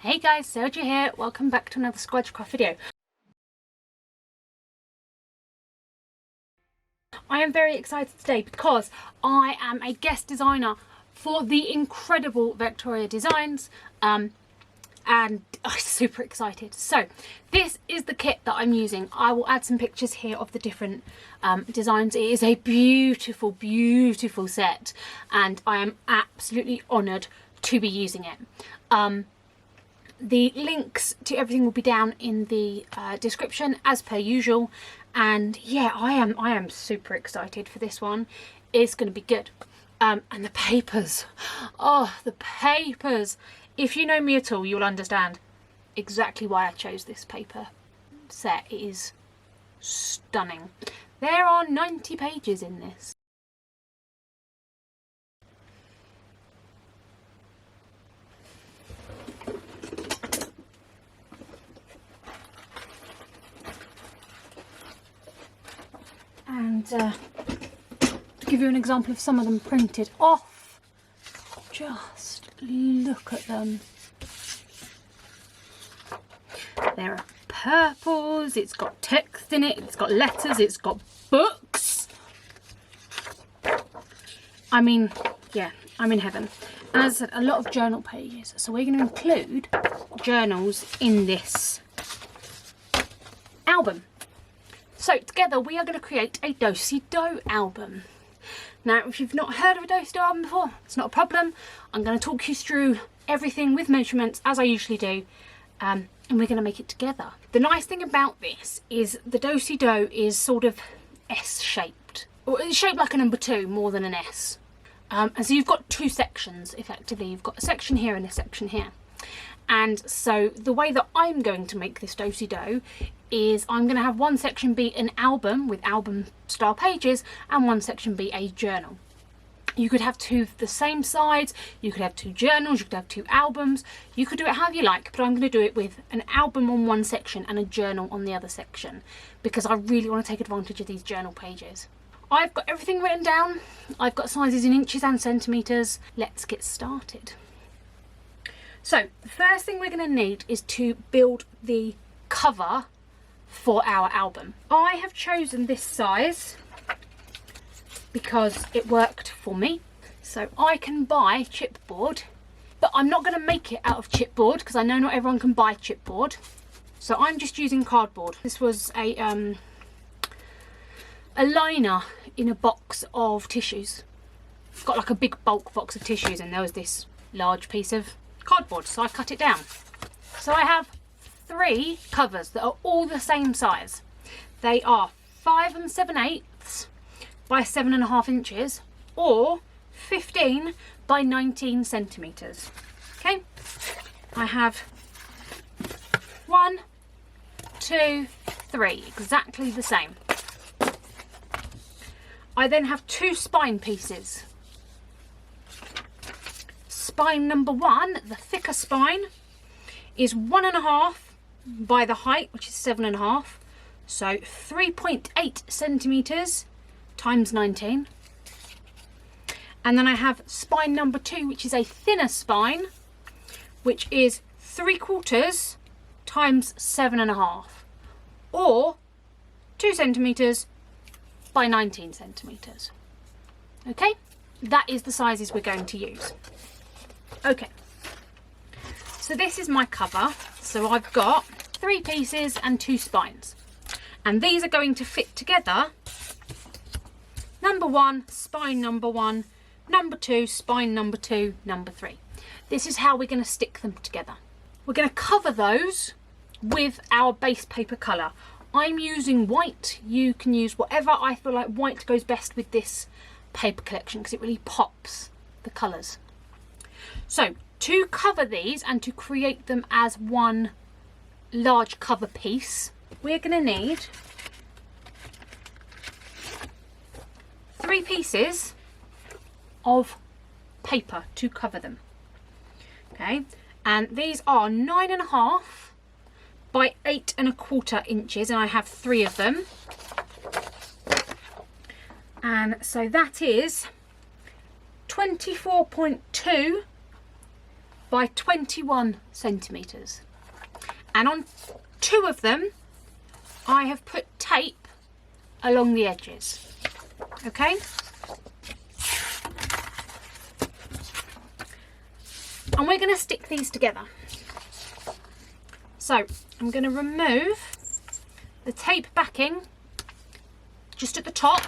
Hey guys, Squdge here. Welcome back to another Squdge Craft video. I am very excited today because I am a guest designer for the incredible Victoria Designs, and I'm super excited. So this is the kit that I'm using. I will add some pictures here of the different designs. It is a beautiful, beautiful set, and I am absolutely honoured to be using it. The links to everything will be down in the description as per usual, and yeah, I am super excited for this one. It's going to be good. And the papers, oh, the papers. If you know me at all, you'll understand exactly why I chose this paper set. It is stunning. There are 90 pages in this. And to give you an example of some of them printed off, just look at them. There are purples, it's got text in it, it's got letters, it's got books. I mean, yeah, I'm in heaven. And as I said, a lot of journal pages. So we're going to include journals in this album. So together we are going to create a do-si-do album. Now, if you've not heard of a do-si-do album before, it's not a problem. I'm going to talk you through everything with measurements as I usually do, and we're going to make it together. The nice thing about this is the do-si-do is sort of S-shaped. Or it's shaped like a number 2 more than an S. And so you've got two sections, effectively. You've got a section here and a section here. And so the way that I'm going to make this do-si-do is I'm going to have one section be an album with album style pages and one section be a journal. You could have two of the same size, you could have two journals, you could have two albums, you could do it however you like, but I'm going to do it with an album on one section and a journal on the other section because I really want to take advantage of these journal pages. I've got everything written down, I've got sizes in inches and centimetres. Let's get started. So the first thing we're going to need is to build the cover for our album. I have chosen this size because it worked for me. So I can buy chipboard, but I'm not going to make it out of chipboard because I know not everyone can buy chipboard. So I'm just using cardboard. This was a liner in a box of tissues. I've got like a big bulk box of tissues and there was this large piece of cardboard, so I cut it down. So I have 3 covers that are all the same size. They are 5 7/8 by 7.5 inches or 15 by 19 centimetres. Okay, I have 1, 2, 3, exactly the same. I then have 2 spine pieces. Spine number 1, the thicker spine, is 1.5 by the height, which is 7.5, so 3.8 centimetres times 19. And then I have spine number 2, which is a thinner spine, which is 3/4 times 7.5, or 2 centimetres by 19 centimetres. Okay, that is the sizes we're going to use. Okay, so this is my cover. So I've got 3 pieces and 2 spines, and these are going to fit together. Number 1, spine number 1, number 2, spine number 2, number 3. This is how we're going to stick them together. We're going to cover those with our base paper colour. I'm using white. You can use whatever. I feel like white goes best with this paper collection because it really pops the colours. So to cover these and to create them as one large cover piece, we're going to need 3 pieces of paper to cover them. Okay, and these are 9.5 by 8.25 inches, and I have 3 of them. And so that is 24.2 by 21 centimetres. And on 2 of them, I have put tape along the edges. Okay? And we're going to stick these together. So I'm going to remove the tape backing just at the top,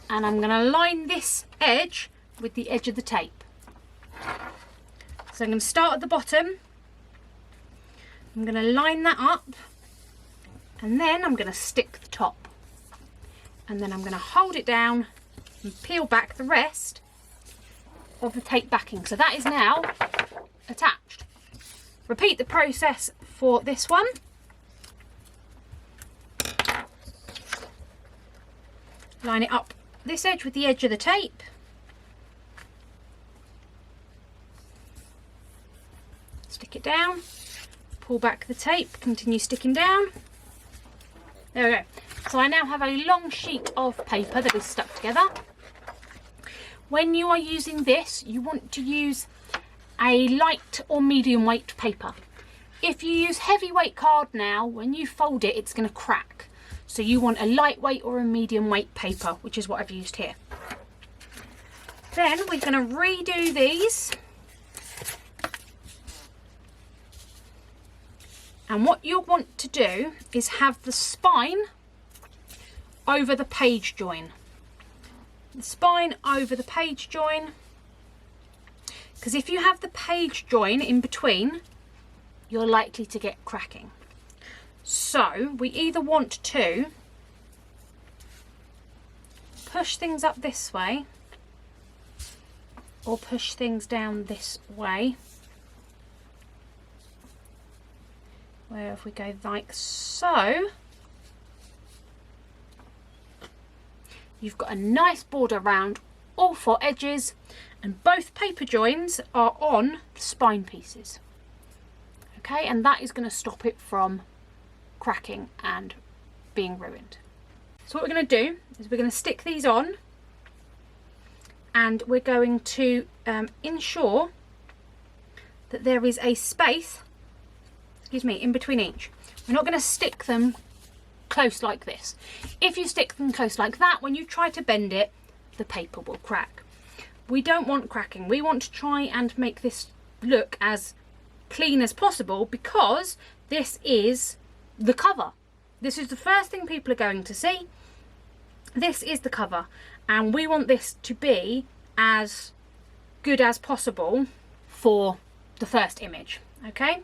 and I'm going to line this edge with the edge of the tape. So I'm going to start at the bottom, I'm going to line that up, and then I'm going to stick the top, and then I'm going to hold it down and peel back the rest of the tape backing. So that is now attached. Repeat the process for this one. Line it up this edge with the edge of the tape. Stick it down, pull back the tape, continue sticking down. There we go. So I now have a long sheet of paper that is stuck together. When you are using this, you want to use a light or medium weight paper. If you use heavyweight card now, when you fold it, it's going to crack. So you want a lightweight or a medium weight paper, which is what I've used here. Then we're going to redo these. And what you'll want to do is have the spine over the page join. The spine over the page join. Because if you have the page join in between, you're likely to get cracking. So we either want to push things up this way or push things down this way. Where if we go like so, you've got a nice border around all 4 edges, and both paper joins are on the spine pieces. Okay, and that is going to stop it from cracking and being ruined. So what we're going to do is we're going to stick these on, and we're going to ensure that there is a space, in between each. We're not going to stick them close like this. If you stick them close like that, when you try to bend it, the paper will crack. We don't want cracking. We want to try and make this look as clean as possible, because this is the cover. This is the first thing people are going to see. This is the cover, and we want this to be as good as possible for the first image. Okay,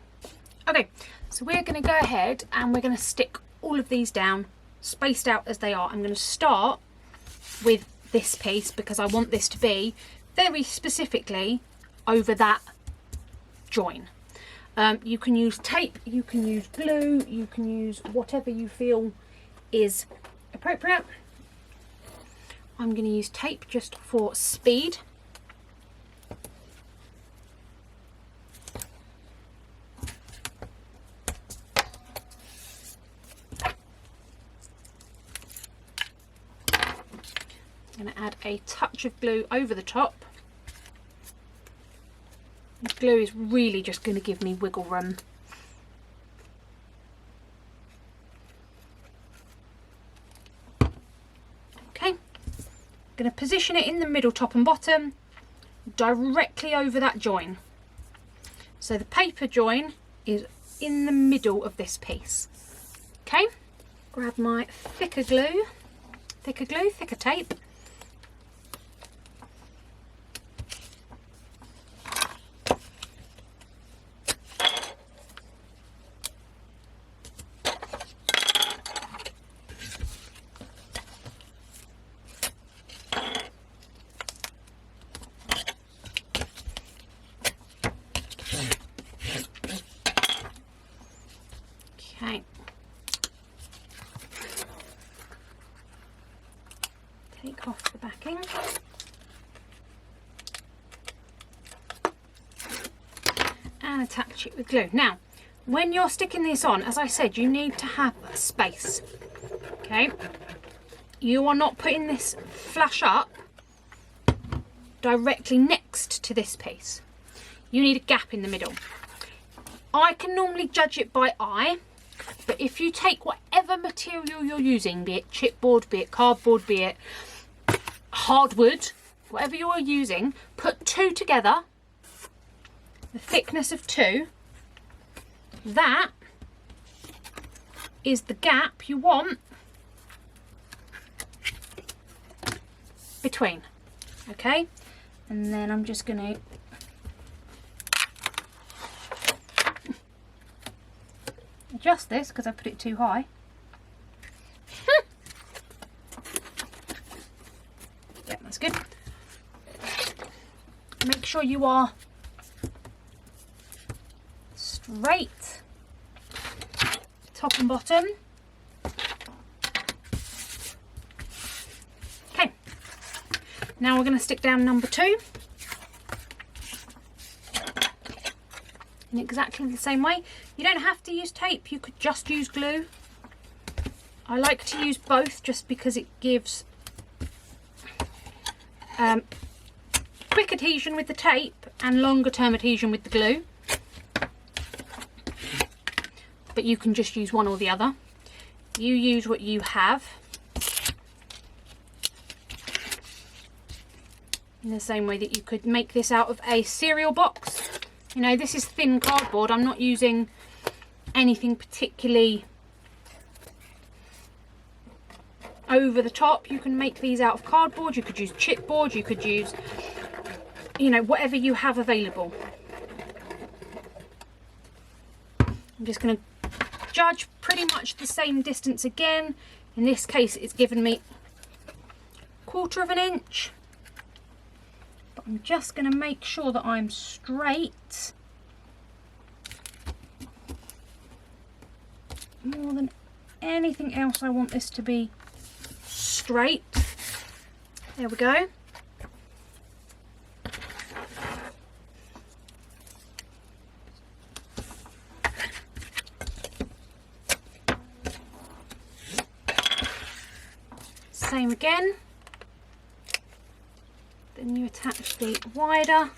so we're going to go ahead and we're going to stick all of these down spaced out as they are. I'm going to start with this piece because I want this to be very specifically over that join. You can use tape, you can use glue, you can use whatever you feel is appropriate. I'm going to use tape just for speed. I'm going to add a touch of glue over the top. The glue is really just going to give me wiggle room. Okay, I'm going to position it in the middle, top and bottom, directly over that join. So the paper join is in the middle of this piece. Okay, grab my thicker tape. Okay. Take off the backing. And attach it with glue. Now, when you're sticking this on, as I said, you need to have a space. Okay? You are not putting this flush up directly next to this piece. You need a gap in the middle. I can normally judge it by eye, but if you take whatever material you're using, be it chipboard, be it cardboard, be it hardwood, whatever you're using, put 2 together, the thickness of 2, that is the gap you want between. Okay, and then I'm just going to adjust this because I put it too high. Yeah, that's good. Make sure you are straight, top and bottom. Okay, now we're going to stick down number 2 in exactly the same way. You don't have to use tape, you could just use glue. I like to use both just because it gives quick adhesion with the tape and longer term adhesion with the glue. But you can just use one or the other. You use what you have. In the same way that you could make this out of a cereal box. You know, this is thin cardboard. I'm not using anything particularly over the top. You can make these out of cardboard. You could use chipboard. You could use, you know, whatever you have available. I'm just going to judge pretty much the same distance again. In this case, it's given me 1/4 inch. But I'm just going to make sure that I'm straight. More than anything else, I want this to be straight. There we go. Same again. Then you attach the wider.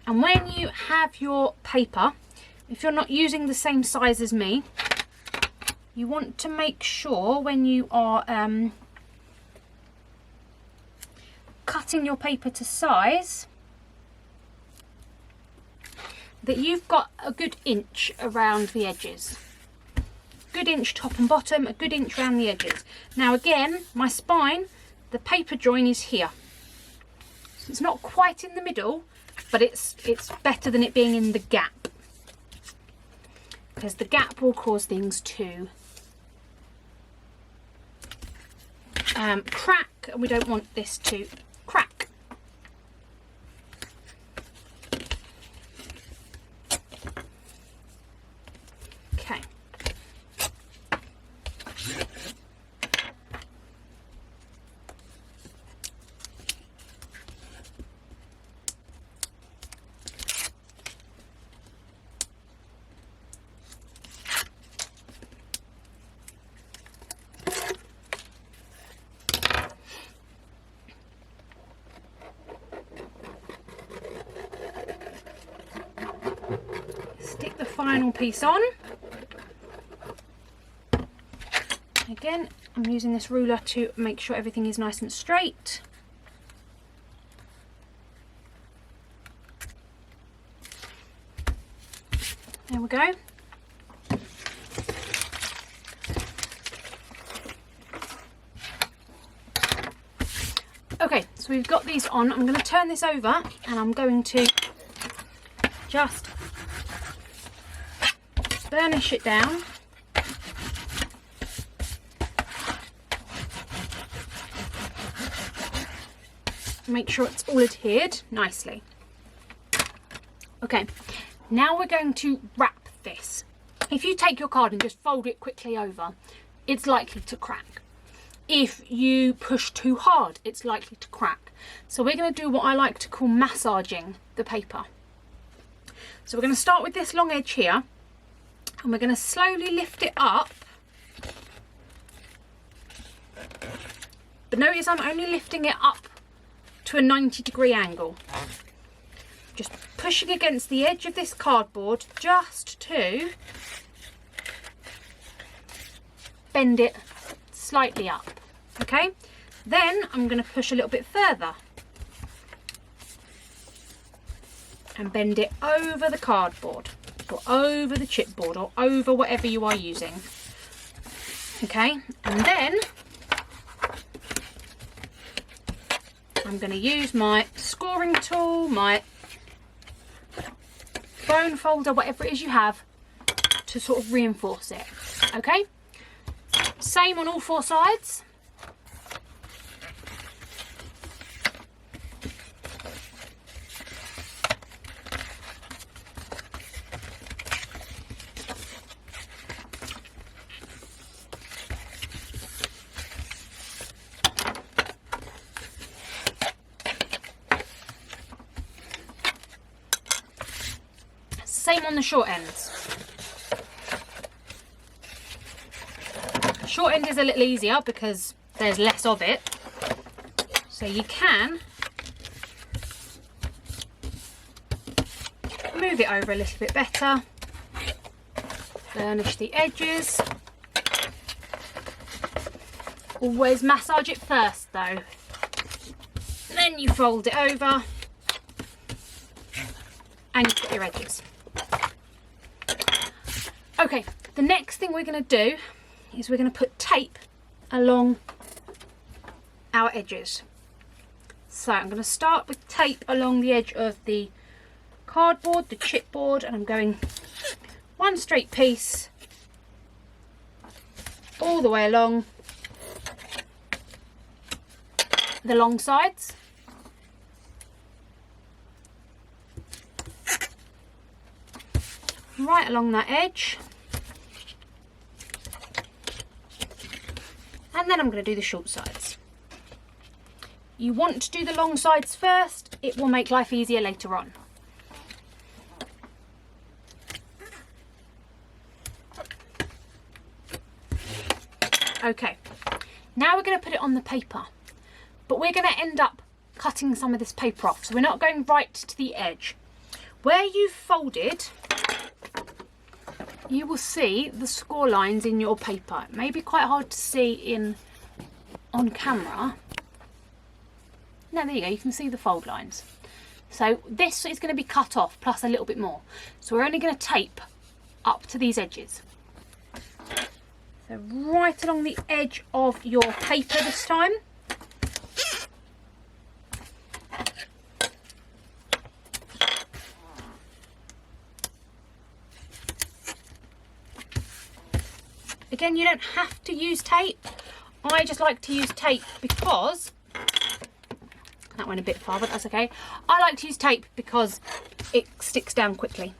And when you have your paper, if you're not using the same size as me, you want to make sure when you are cutting your paper to size that you've got a good inch around the edges. Good inch top and bottom, a good inch around the edges. Now again, my spine, the paper join is here. So it's not quite in the middle, but it's better than it being in the gap, because the gap will cause things to crack, and we don't want this to crack. Okay. Stick the final piece on. Again, I'm using this ruler to make sure everything is nice and straight. There we go. Okay, so we've got these on. I'm going to turn this over and I'm going to just burnish it down. Make sure it's all adhered nicely. Okay, now we're going to wrap this. If you take your card and just fold it quickly over, it's likely to crack. If you push too hard, it's likely to crack. So we're going to do what I like to call massaging the paper. So we're going to start with this long edge here, and we're going to slowly lift it up But notice I'm only lifting it up to a 90-degree angle. Just pushing against the edge of this cardboard just to bend it slightly up. Okay, then I'm going to push a little bit further and bend it over the cardboard or over the chipboard or over whatever you are using. Okay, and then I'm going to use my scoring tool, my bone folder, whatever it is you have, to sort of reinforce it. Okay, same on all four sides. Same on the short ends. Short end is a little easier because there's less of it. So you can move it over a little bit better. Burnish the edges. Always massage it first though. Then you fold it over and you've got your edges. Okay, the next thing we're going to do is we're going to put tape along our edges. So I'm going to start with tape along the edge of the cardboard, the chipboard, and I'm going one straight piece all the way along the long sides. Right along that edge. And then I'm going to do the short sides. You want to do the long sides first, it will make life easier later on. Okay, now we're going to put it on the paper, but we're going to end up cutting some of this paper off, so we're not going right to the edge. Where you've folded, you will see the score lines in your paper. It may be quite hard to see on camera. No, there you go, you can see the fold lines. So this is going to be cut off plus a little bit more. So we're only going to tape up to these edges. So right along the edge of your paper this time. Again, you don't have to use tape. I just like to use tape because, that went a bit far, but that's okay. I like to use tape because it sticks down quickly.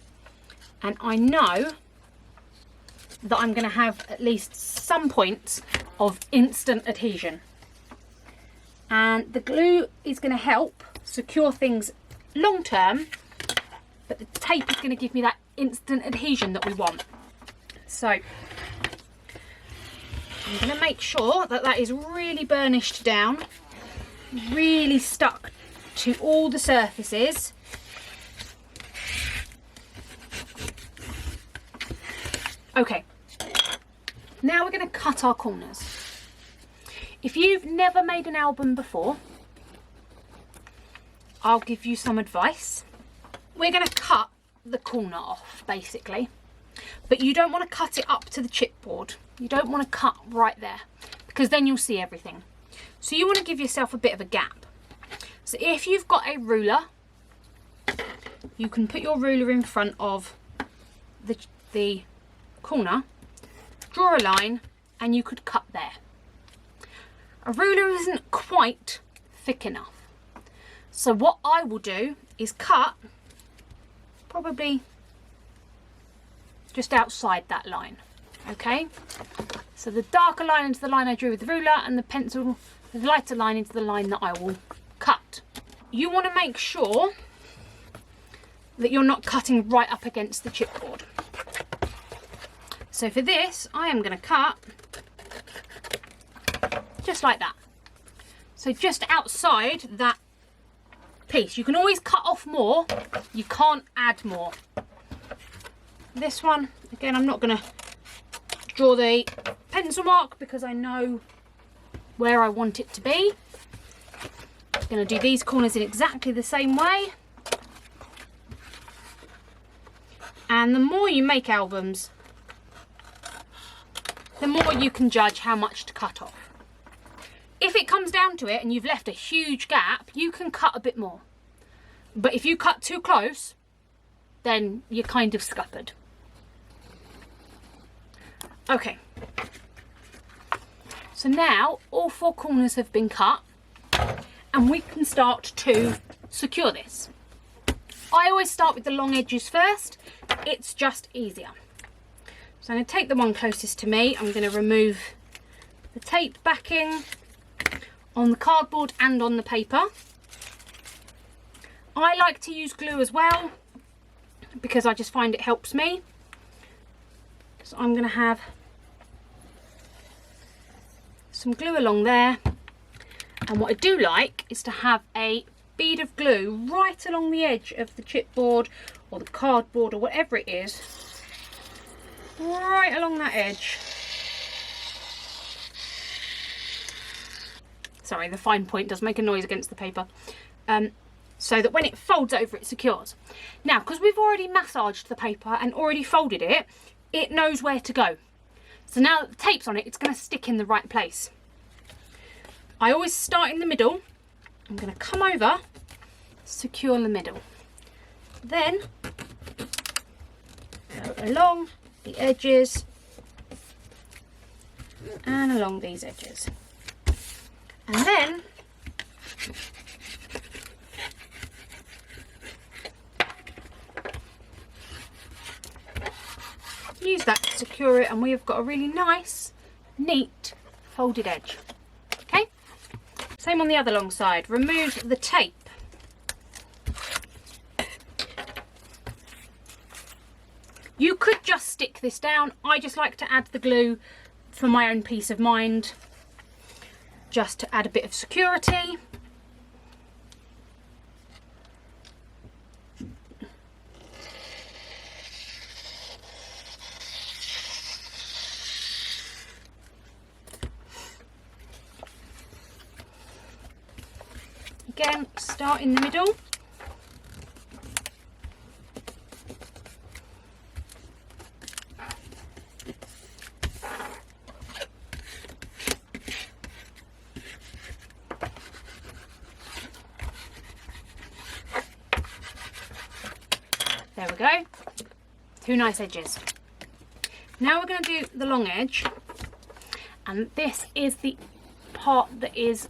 And I know that I'm going to have at least some points of instant adhesion. And the glue is going to help secure things long term, but the tape is going to give me that instant adhesion that we want. So I'm going to make sure that that is really burnished down, really stuck to all the surfaces. Okay, now we're going to cut our corners. If you've never made an album before, I'll give you some advice. We're going to cut the corner off, basically, but you don't want to cut it up to the chipboard. You don't want to cut right there because then you'll see everything. So you want to give yourself a bit of a gap. So if you've got a ruler, you can put your ruler in front of the corner, draw a line, and you could cut there. A ruler isn't quite thick enough. So what I will do is cut probably just outside that line. Okay, so the darker line into the line I drew with the ruler, and the pencil, the lighter line into the line that I will cut. You want to make sure that you're not cutting right up against the chipboard. So for this, I am going to cut just like that. So just outside that piece. You can always cut off more, you can't add more. This one, again, I'm not going to draw the pencil mark because I know where I want it to be. I'm going to do these corners in exactly the same way. And the more you make albums, the more you can judge how much to cut off. If it comes down to it and you've left a huge gap, you can cut a bit more. But if you cut too close, then you're kind of scuppered. Okay. So now all 4 corners have been cut and we can start to secure this. I always start with the long edges first. It's just easier. So I'm going to take the one closest to me. I'm going to remove the tape backing on the cardboard and on the paper. I like to use glue as well because I just find it helps me. So I'm going to have some glue along there, and what I do like is to have a bead of glue right along the edge of the chipboard or the cardboard or whatever it is, right along that edge. Sorry, the fine point does make a noise against the paper. So that when it folds over, it secures. Now, because we've already massaged the paper and already folded it, it knows where to go. So now that the tape's on it, it's going to stick in the right place. I always start in the middle. I'm going to come over, secure the middle. Then go along the edges and along these edges. And then use that to secure it, and we have got a really nice, neat, folded edge. Okay? Same on the other long side. Remove the tape. You could just stick this down. I just like to add the glue for my own peace of mind, just to add a bit of security. Again, start in the middle. There we go. 2 nice edges. Now we're going to do the long edge, and this is the part that is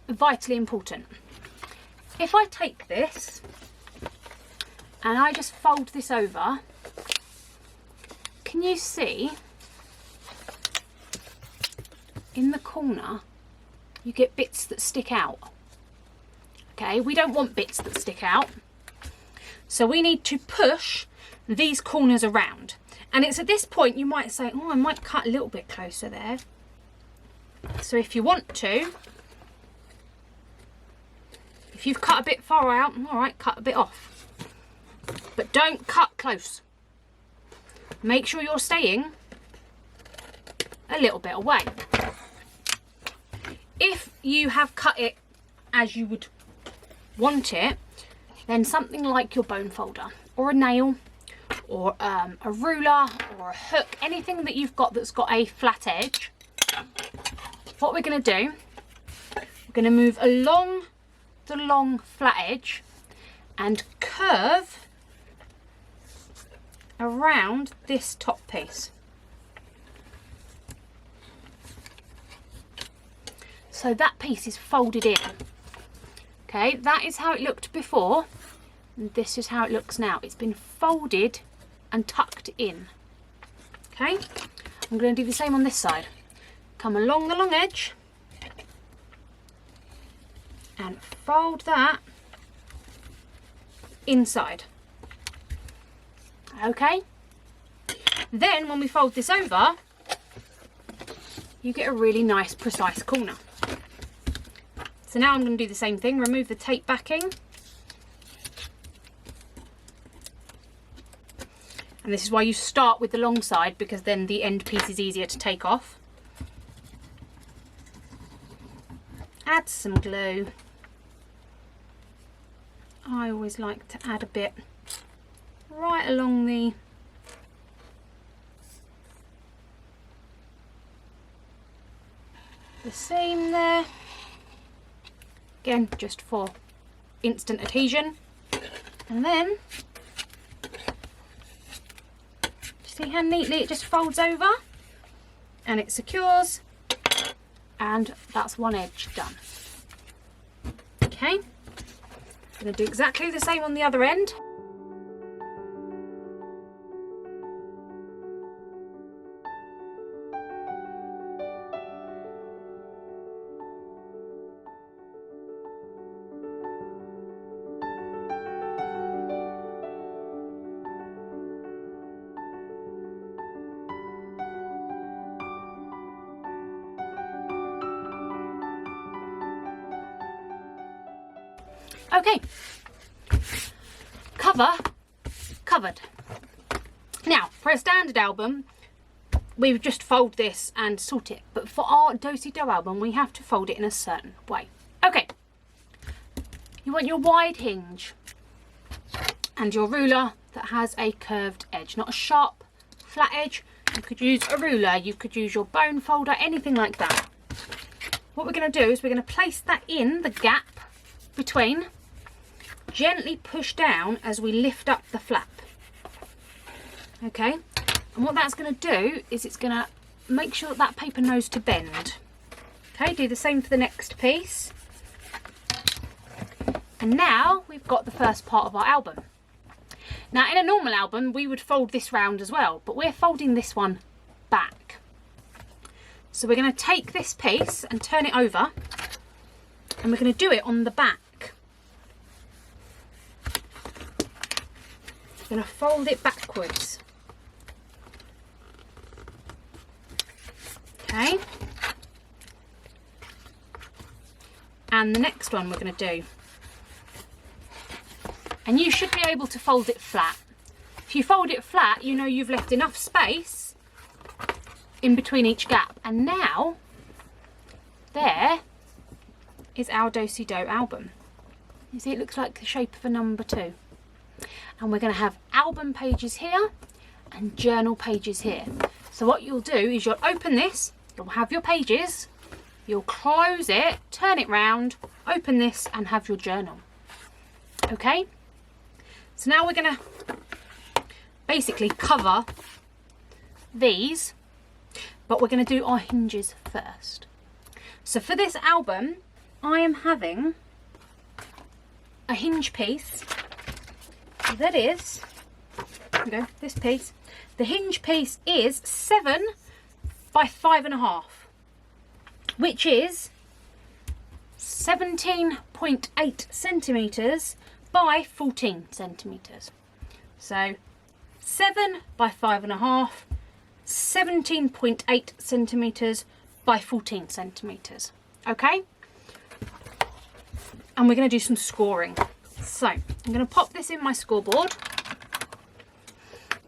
vitally important. If I take this and I just fold this over, can you see in the corner you get bits that stick out? Okay, we don't want bits that stick out. So we need to push these corners around. And it's at this point you might say, oh, I might cut a little bit closer there. So if you want to, if you've cut a bit far out, all right, cut a bit off. But don't cut close. Make sure you're staying a little bit away. If you have cut it as you would want it, then something like your bone folder or a nail or a ruler or a hook, anything that you've got that's got a flat edge, what we're going to do, we're going to move along the long flat edge and curve around this top piece. So that piece is folded in. Okay, that is how it looked before, and this is how it looks now. It's been folded and tucked in. Okay, I'm going to do the same on this side. Come along the long edge and fold that inside. Okay, then when we fold this over, you get a really nice precise corner. So So now I'm going to do the same thing, remove the tape backing. And this is why you start with the long side, because then the end piece is easier to take off. Add some glue. I always like to add a bit right along the seam there. Again, just for instant adhesion. And then, see how neatly it just folds over and it secures, and that's one edge done. Okay, I'm going to do exactly the same on the other end. Okay, covered. Now, for a standard album, we would just fold this and sort it. But for our do-si-do album, we have to fold it in a certain way. Okay, you want your wide hinge and your ruler that has a curved edge, not a sharp, flat edge. You could use a ruler, you could use your bone folder, anything like that. What we're going to do is we're going to place that in the gap between, gently push down as we lift up the flap. Okay, and what that's going to do is it's going to make sure that paper knows to bend. Okay, do the same for the next piece. And now we've got the first part of our album. Now in a normal album we would fold this round as well, but we're folding this one back. So we're going to take this piece and turn it over, and we're going to do it on the back. I'm going to fold it backwards. Okay. And the next one we're going to do. And you should be able to fold it flat. If you fold it flat, you know you've left enough space in between each gap. And now, there is our do-si-do album. You see, it looks like the shape of a number 2. And we're going to have album pages here and journal pages here. So what you'll do is you'll open this, you'll have your pages, you'll close it, turn it round, open this and have your journal. Okay, so now we're going to basically cover these, but we're going to do our hinges first. So for this album I am having a hinge piece. That is, there we go, this piece. The hinge piece is 7 by 5.5, which is 17.8 centimetres by 14 centimetres. So 7 by 5.5, 17.8 centimetres by 14 centimetres. Okay? And we're going to do some scoring. So I'm going to pop this in my scoreboard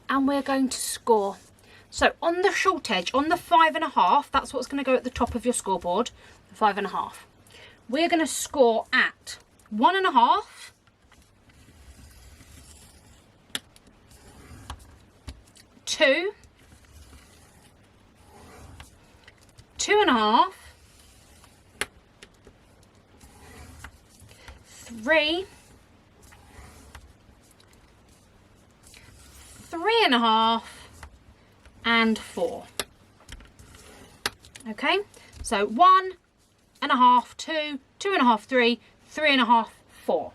and we're going to score. So on the short edge, on the 5.5, that's what's going to go at the top of your scoreboard, 5.5. We're going to score at 1.5, 2, 2.5, 3, 3.5 and 4. Okay, so 1.5, 2, 2.5, 3, 3.5, 4,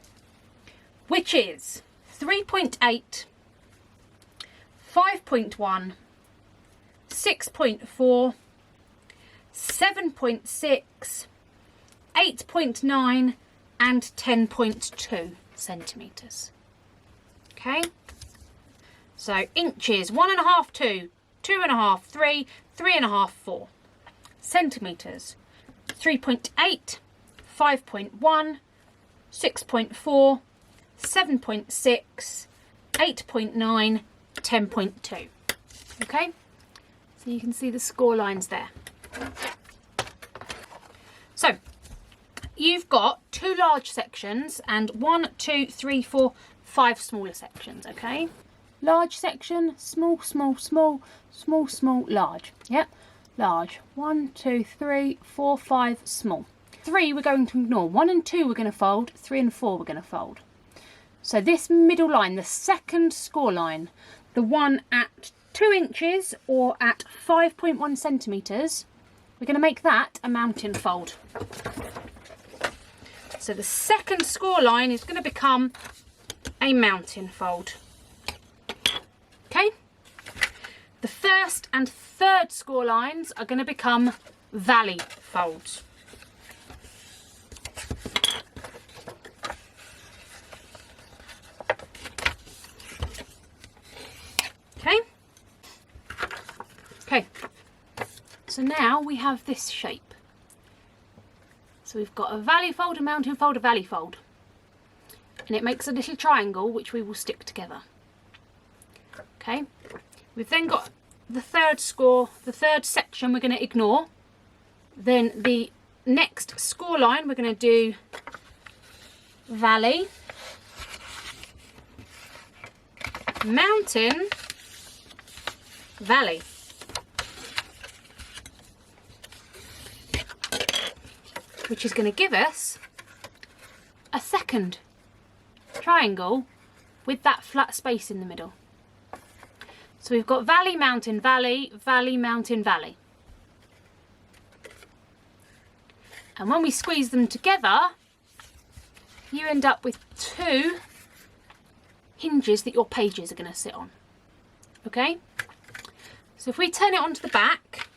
which is 3.8, 5.1, 6.4, 7.6, 8.9 and 10.2 centimetres. Okay, so inches, 1.5, 2, 2.5, 3, 3.5, 4. Centimetres, 3.8, 5.1, 6.4, 7.6, 8.9, 10.2. Okay, so you can see the score lines there. So you've got 2 large sections and 1, 2, 3, 4, 5 smaller sections. Okay, large section, small, small, small, small, small, large. Yep, large. 1, 2, 3, 4, 5, small. 3 we're going to ignore. 1 and 2 we're going to fold. 3 and 4 we're going to fold. So this middle line, the second score line, the one at 2 inches or at 5.1 centimetres, we're going to make that a mountain fold. So the second score line is going to become a mountain fold. Okay? The first and third score lines are going to become valley folds. Okay? Okay, so now we have this shape. So we've got a valley fold, a mountain fold, a valley fold. And it makes a little triangle which we will stick together. Okay, we've then got the third score, the third section we're going to ignore. Then the next score line we're going to do valley, mountain, valley. Which is going to give us a second triangle with that flat space in the middle. So we've got valley, mountain, valley, valley, mountain, valley. And when we squeeze them together, you end up with 2 hinges that your pages are going to sit on. Okay? So if we turn it onto the back,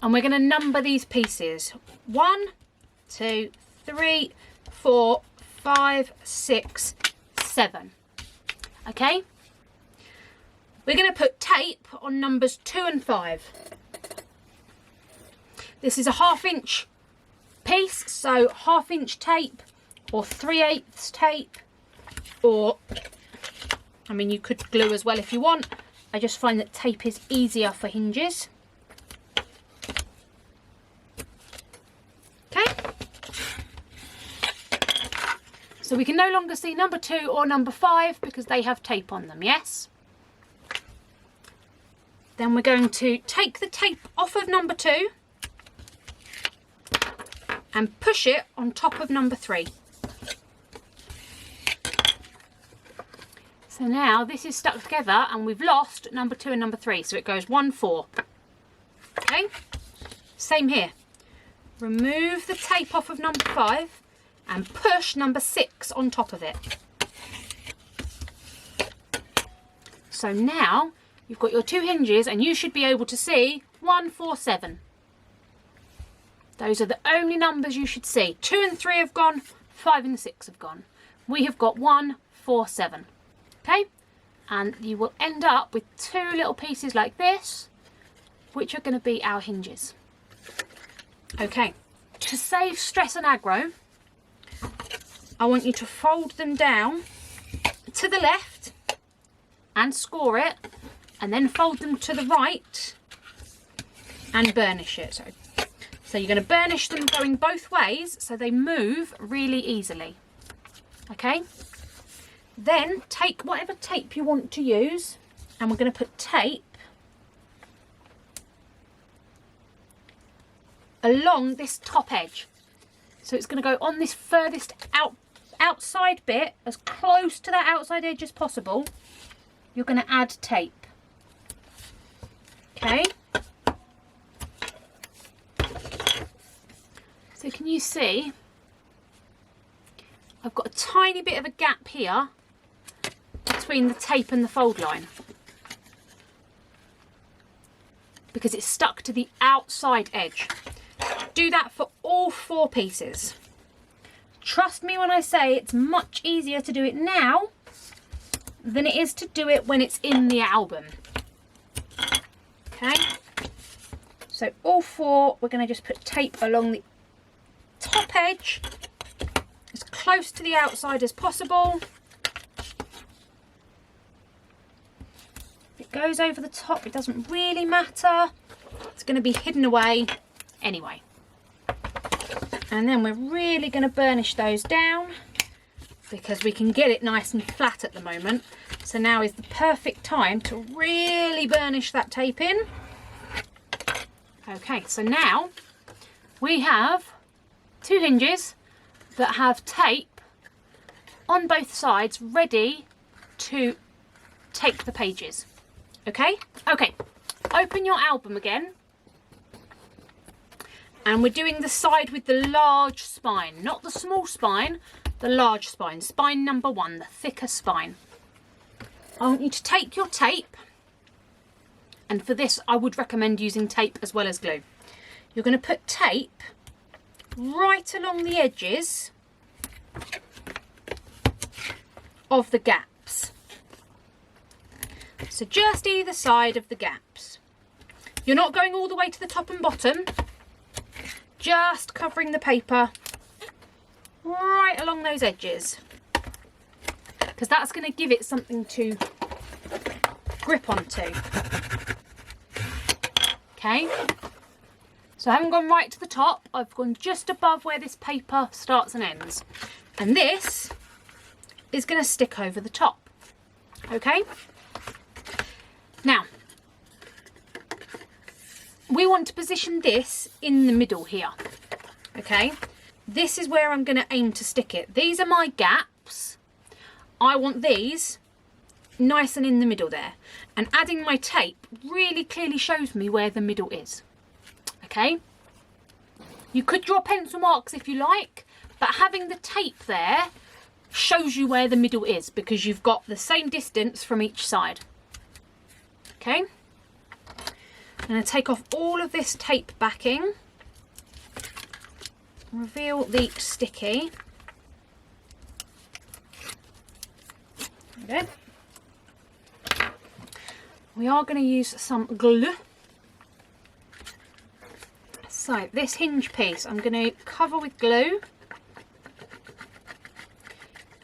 and we're going to number these pieces. 1, 2, 3, 4, 5, 6, 7. Okay? We're going to put tape on numbers 2 and 5. This is a 1/2 inch piece, so 1/2 inch tape or 3/8 tape, or, I mean, you could glue as well if you want. I just find that tape is easier for hinges. Okay, so we can no longer see number 2 or number 5 because they have tape on them, yes? Then we're going to take the tape off of number 2 and push it on top of number 3. So now this is stuck together and we've lost number 2 and number 3, so it goes 1, 4. Okay, same here. Remove the tape off of number 5 and push number 6 on top of it. So now you've got your 2 hinges and you should be able to see 1, 4, 7. Those are the only numbers you should see. 2 and 3 have gone, 5 and 6 have gone. We have got 1, 4, 7. Okay, and you will end up with 2 little pieces like this, which are going to be our hinges. Okay, to save stress and aggro, I want you to fold them down to the left and score it, and then fold them to the right and burnish it. So you're going to burnish them going both ways so they move really easily. Okay, then take whatever tape you want to use, and we're going to put tape along this top edge. So it's going to go on this furthest outside bit, as close to that outside edge as possible. You're going to add tape. Okay. So can you see I've got a tiny bit of a gap here between the tape and the fold line, because it's stuck to the outside edge. Do that for all 4 pieces. Trust me when I say it's much easier to do it now than it is to do it when it's in the album. Okay, so all 4 we're going to just put tape along the top edge as close to the outside as possible. If it goes over the top, it doesn't really matter. It's going to be hidden away anyway. And then we're really going to burnish those down because we can get it nice and flat at the moment. So now is the perfect time to really burnish that tape in. Okay, so now we have 2 hinges that have tape on both sides ready to take the pages. Okay, open your album again. And we're doing the side with the large spine, not the small spine, the large spine, spine number 1, the thicker spine. I want you to take your tape, and for this I would recommend using tape as well as glue. You're going to put tape right along the edges of the gaps. So just either side of the gaps. You're not going all the way to the top and bottom, just covering the paper right along those edges, because that's going to give it something to grip onto. Okay, so I haven't gone right to the top, I've gone just above where this paper starts and ends, and this is going to stick over the top. Okay, now we want to position this in the middle here. Okay, this is where I'm going to aim to stick it. These are my gaps. I want these nice and in the middle there, and adding my tape really clearly shows me where the middle is. Okay, you could draw pencil marks if you like, but having the tape there shows you where the middle is because you've got the same distance from each side. Okay, I'm going to take off all of this tape backing, reveal the sticky. There we go. We are going to use some glue. So this hinge piece I'm going to cover with glue.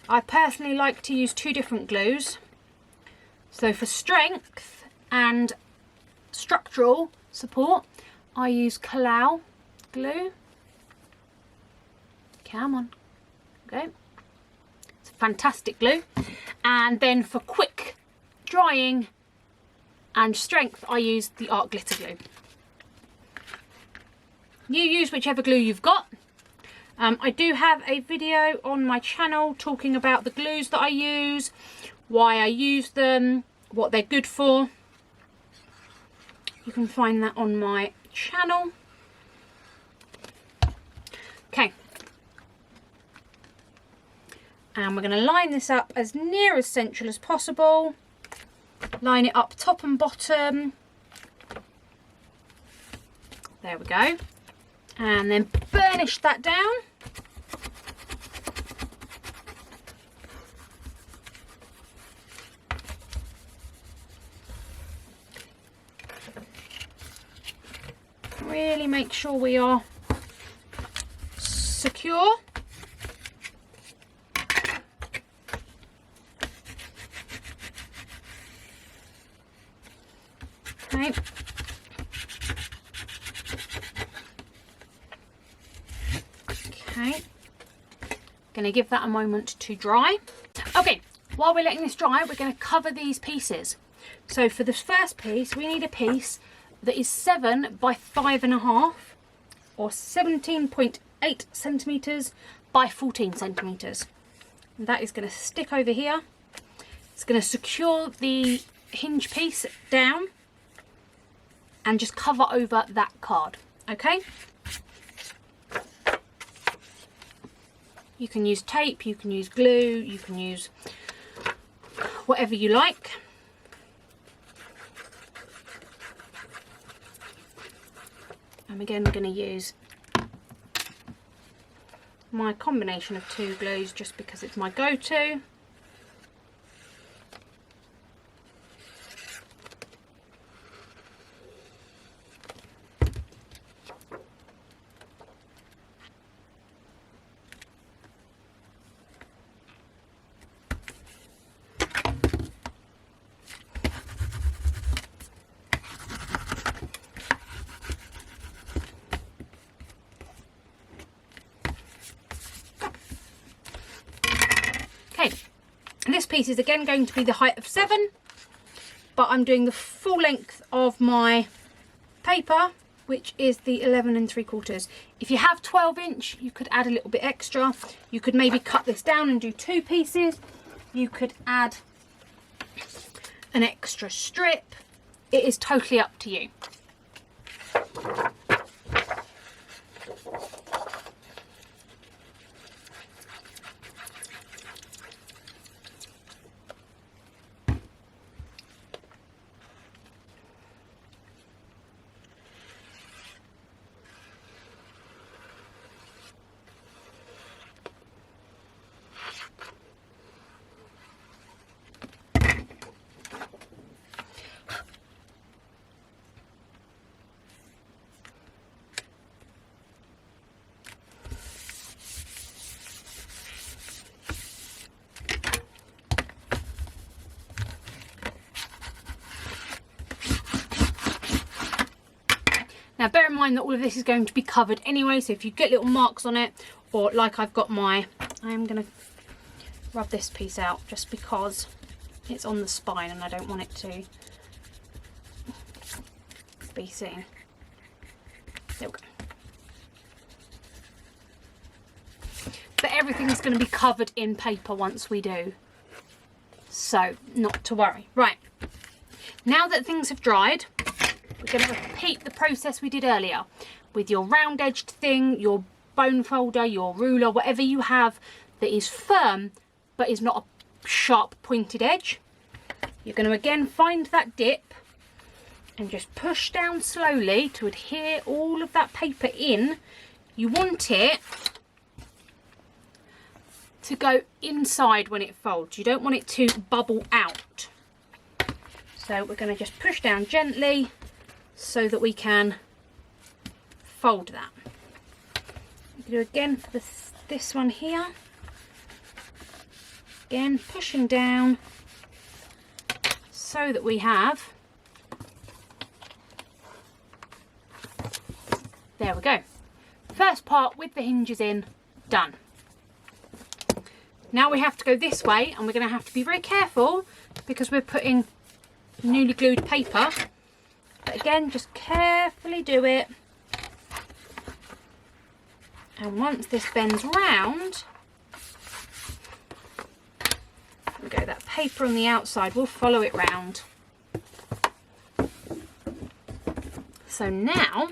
I personally like to use 2 different glues. So for strength and structural support, I use Kalau glue. Come on, okay. It's a fantastic glue. And then for quick drying and strength, I use the art glitter glue. You use whichever glue you've got. I do have a video on my channel talking about the glues that I use, why I use them, what they're good for. You can find that on my channel. Okay. And we're going to line this up as near as central as possible. Line it up top and bottom. There we go. And then burnish that down. Really make sure we are secure. Okay. Okay. Going to give that a moment to dry. Okay, while we're letting this dry, we're going to cover these pieces. So for this first piece, we need a piece that is 7 by 5.5 or 17.8 centimetres by 14 centimetres. And that is going to stick over here. It's going to secure the hinge piece down and just cover over that card. Okay, you can use tape, you can use glue, you can use whatever you like. And again, we're going to use my combination of 2 glues just because it's my go-to. piece is again going to be the height of 7, but I'm doing the full length of my paper, which is the 11 3/4. If you have 12-inch, you could add a little bit extra. You could maybe cut this down and do 2 pieces. You could add an extra strip. It is totally up to you. Now bear in mind that all of this is going to be covered anyway, so if you get little marks on it, or like I've got I am going to rub this piece out just because it's on the spine and I don't want it to be seen. There we go. But everything's going to be covered in paper once we do, so not to worry. Right, now that things have dried, we're going to repeat the process we did earlier with your round edged thing, your bone folder, your ruler, whatever you have that is firm but is not a sharp pointed edge. You're going to again find that dip and just push down slowly to adhere all of that paper in. You want it to go inside when it folds. You don't want it to bubble out. So we're going to just push down gently so that we can fold that. You can do again for this one here. Again, pushing down so that we have, there we go. First part with the hinges in, done. Now we have to go this way, and we're going to have to be very careful because we're putting newly glued paper. But again, just carefully do it. And once this bends round, there we go, that paper on the outside will follow it round. So now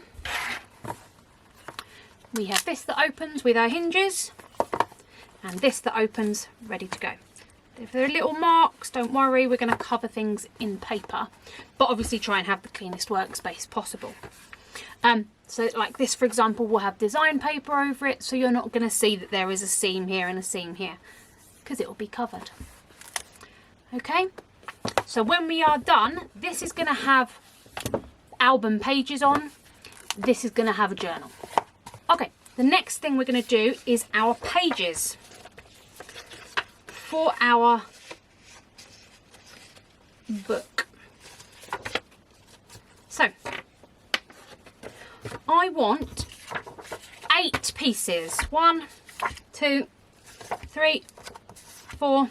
we have this that opens with our hinges and this that opens ready to go. If there are little marks, don't worry, we're going to cover things in paper, but obviously try and have the cleanest workspace possible. So like this, for example, will have design paper over it, so you're not going to see that there is a seam here and a seam here, because it will be covered. Okay, so when we are done, this is going to have album pages on, this is going to have a journal. Okay, the next thing we're going to do is our pages for our book. So I want 8 pieces. 1, 2, 3, 4,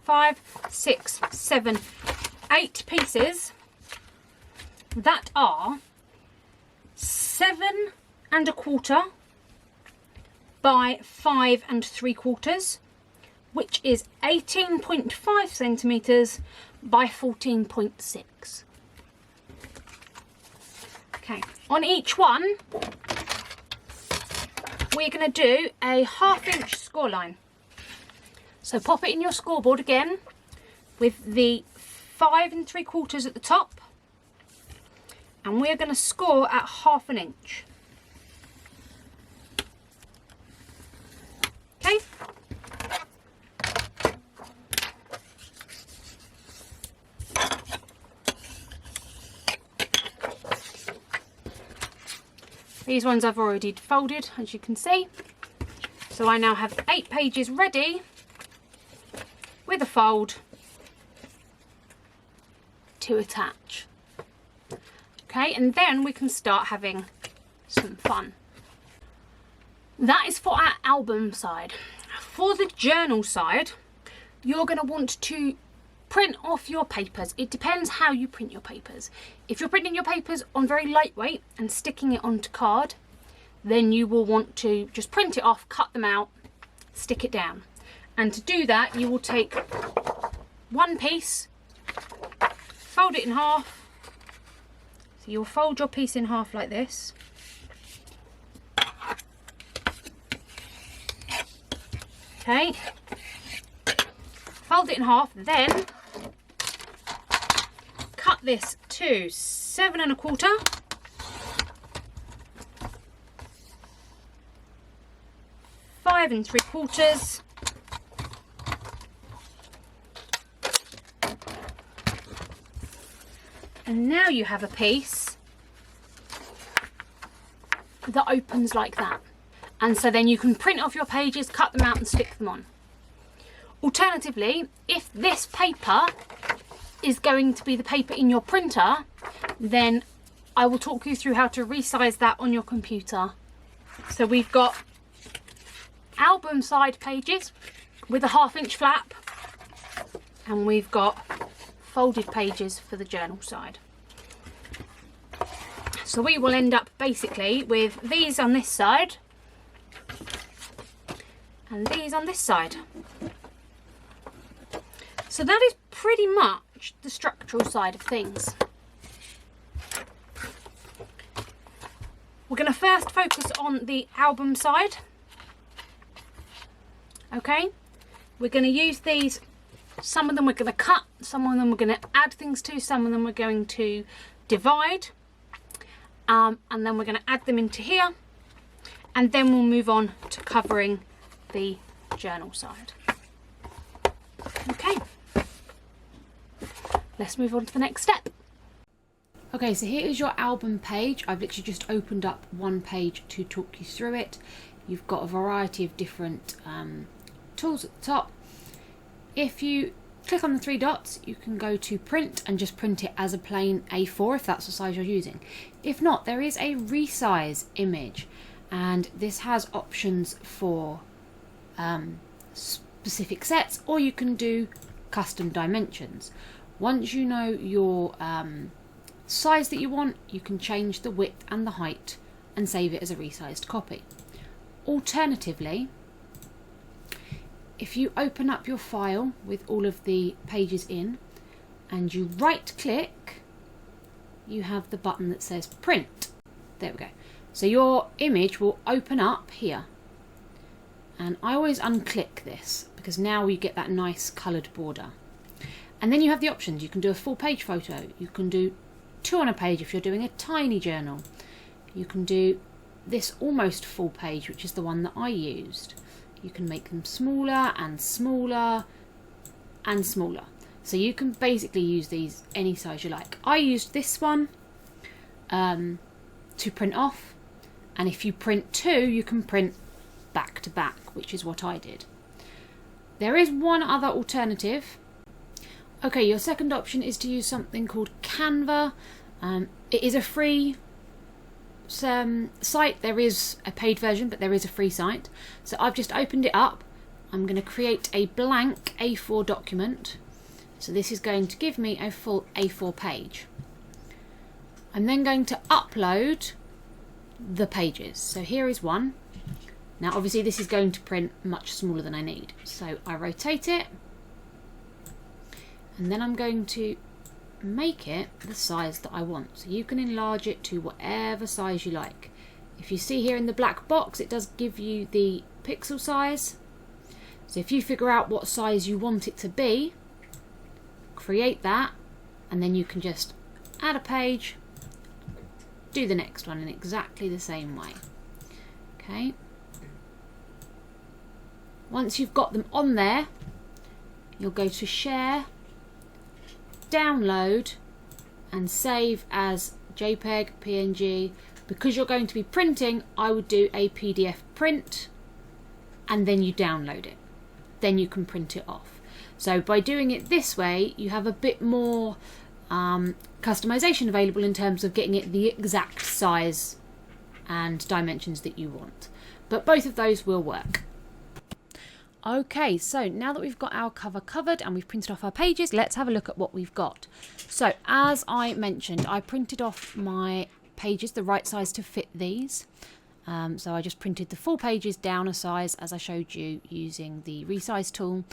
5, 6, 7, 8 pieces that are 7 1/4 by 5 3/4, which is 18.5 centimetres by 14.6. Okay, on each one we're going to do a 1/2 inch score line. So pop it in your scoreboard again with the 5 3/4 at the top, and we're going to score at 1/2 inch. Okay. These ones I've already folded, as you can see. So I now have 8 pages ready with a fold to attach. Okay, and then we can start having some fun. That is for our album side. For the journal side, you're going to want to print off your papers. It depends how you print your papers. If you're printing your papers on very lightweight and sticking it onto card, then you will want to just print it off, cut them out, stick it down. And to do that, you will take one piece, fold it in half. So you'll fold your piece in half like this. Okay. Fold it in half, then cut this to 7 1/4. Five 3/4. And now you have a piece that opens like that. And so then you can print off your pages, cut them out and stick them on. Alternatively, if this paper is going to be the paper in your printer, then I will talk you through how to resize that on your computer. So we've got album side pages with a 1/2 inch flap, and we've got folded pages for the journal side. So we will end up basically with these on this side and these on this side. So that is pretty much the structural side of things. We're going to first focus on the album side. Okay, we're going to use these. Some of them we're going to cut, some of them we're going to add things to, some of them we're going to divide, and then we're going to add them into here, and then we'll move on to covering the journal side. Okay, let's move on to the next step. Okay, so here is your album page. I've literally just opened up one page to talk you through it. You've got a variety of different tools at the top. If you click on the 3 dots, you can go to print and just print it as a plain A4 if that's the size you're using. If not, there is a resize image, and this has options for specific sets, or you can do custom dimensions. Once you know your size that you want, you can change the width and the height and save it as a resized copy. Alternatively, if you open up your file with all of the pages in and you right click, you have the button that says print. There we go. So your image will open up here, and I always unclick this because now you get that nice coloured border. And then you have the options. You can do a full page photo, you can do 2 on a page if you're doing a tiny journal, you can do this almost full page, which is the one that I used. You can make them smaller and smaller and smaller. So you can basically use these any size you like. I used this one to print off, and if you print 2, you can print back to back, which is what I did. There is one other alternative. Okay, your second option is to use something called Canva. It is a free site. There is a paid version, but there is a free site. So I've just opened it up. I'm going to create a blank A4 document. So this is going to give me a full A4 page. I'm then going to upload the pages. So here is one. Now obviously this is going to print much smaller than I need. So I rotate it, and then I'm going to make it the size that I want. So you can enlarge it to whatever size you like. If you see here in the black box, it does give you the pixel size. So if you figure out what size you want it to be, create that, and then you can just add a page, do the next one in exactly the same way. Okay. Once you've got them on there, you'll go to share, download, and save as JPEG, PNG. Because you're going to be printing, I would do a PDF print, and then you download it. Then you can print it off. So by doing it this way, you have a bit more customization available in terms of getting it the exact size and dimensions that you want. But both of those will work. Okay, so now that we've got our cover covered and we've printed off our pages, let's have a look at what we've got. So as I mentioned, I printed off my pages the right size to fit these. So I just printed the full pages down a size as I showed you using the resize tool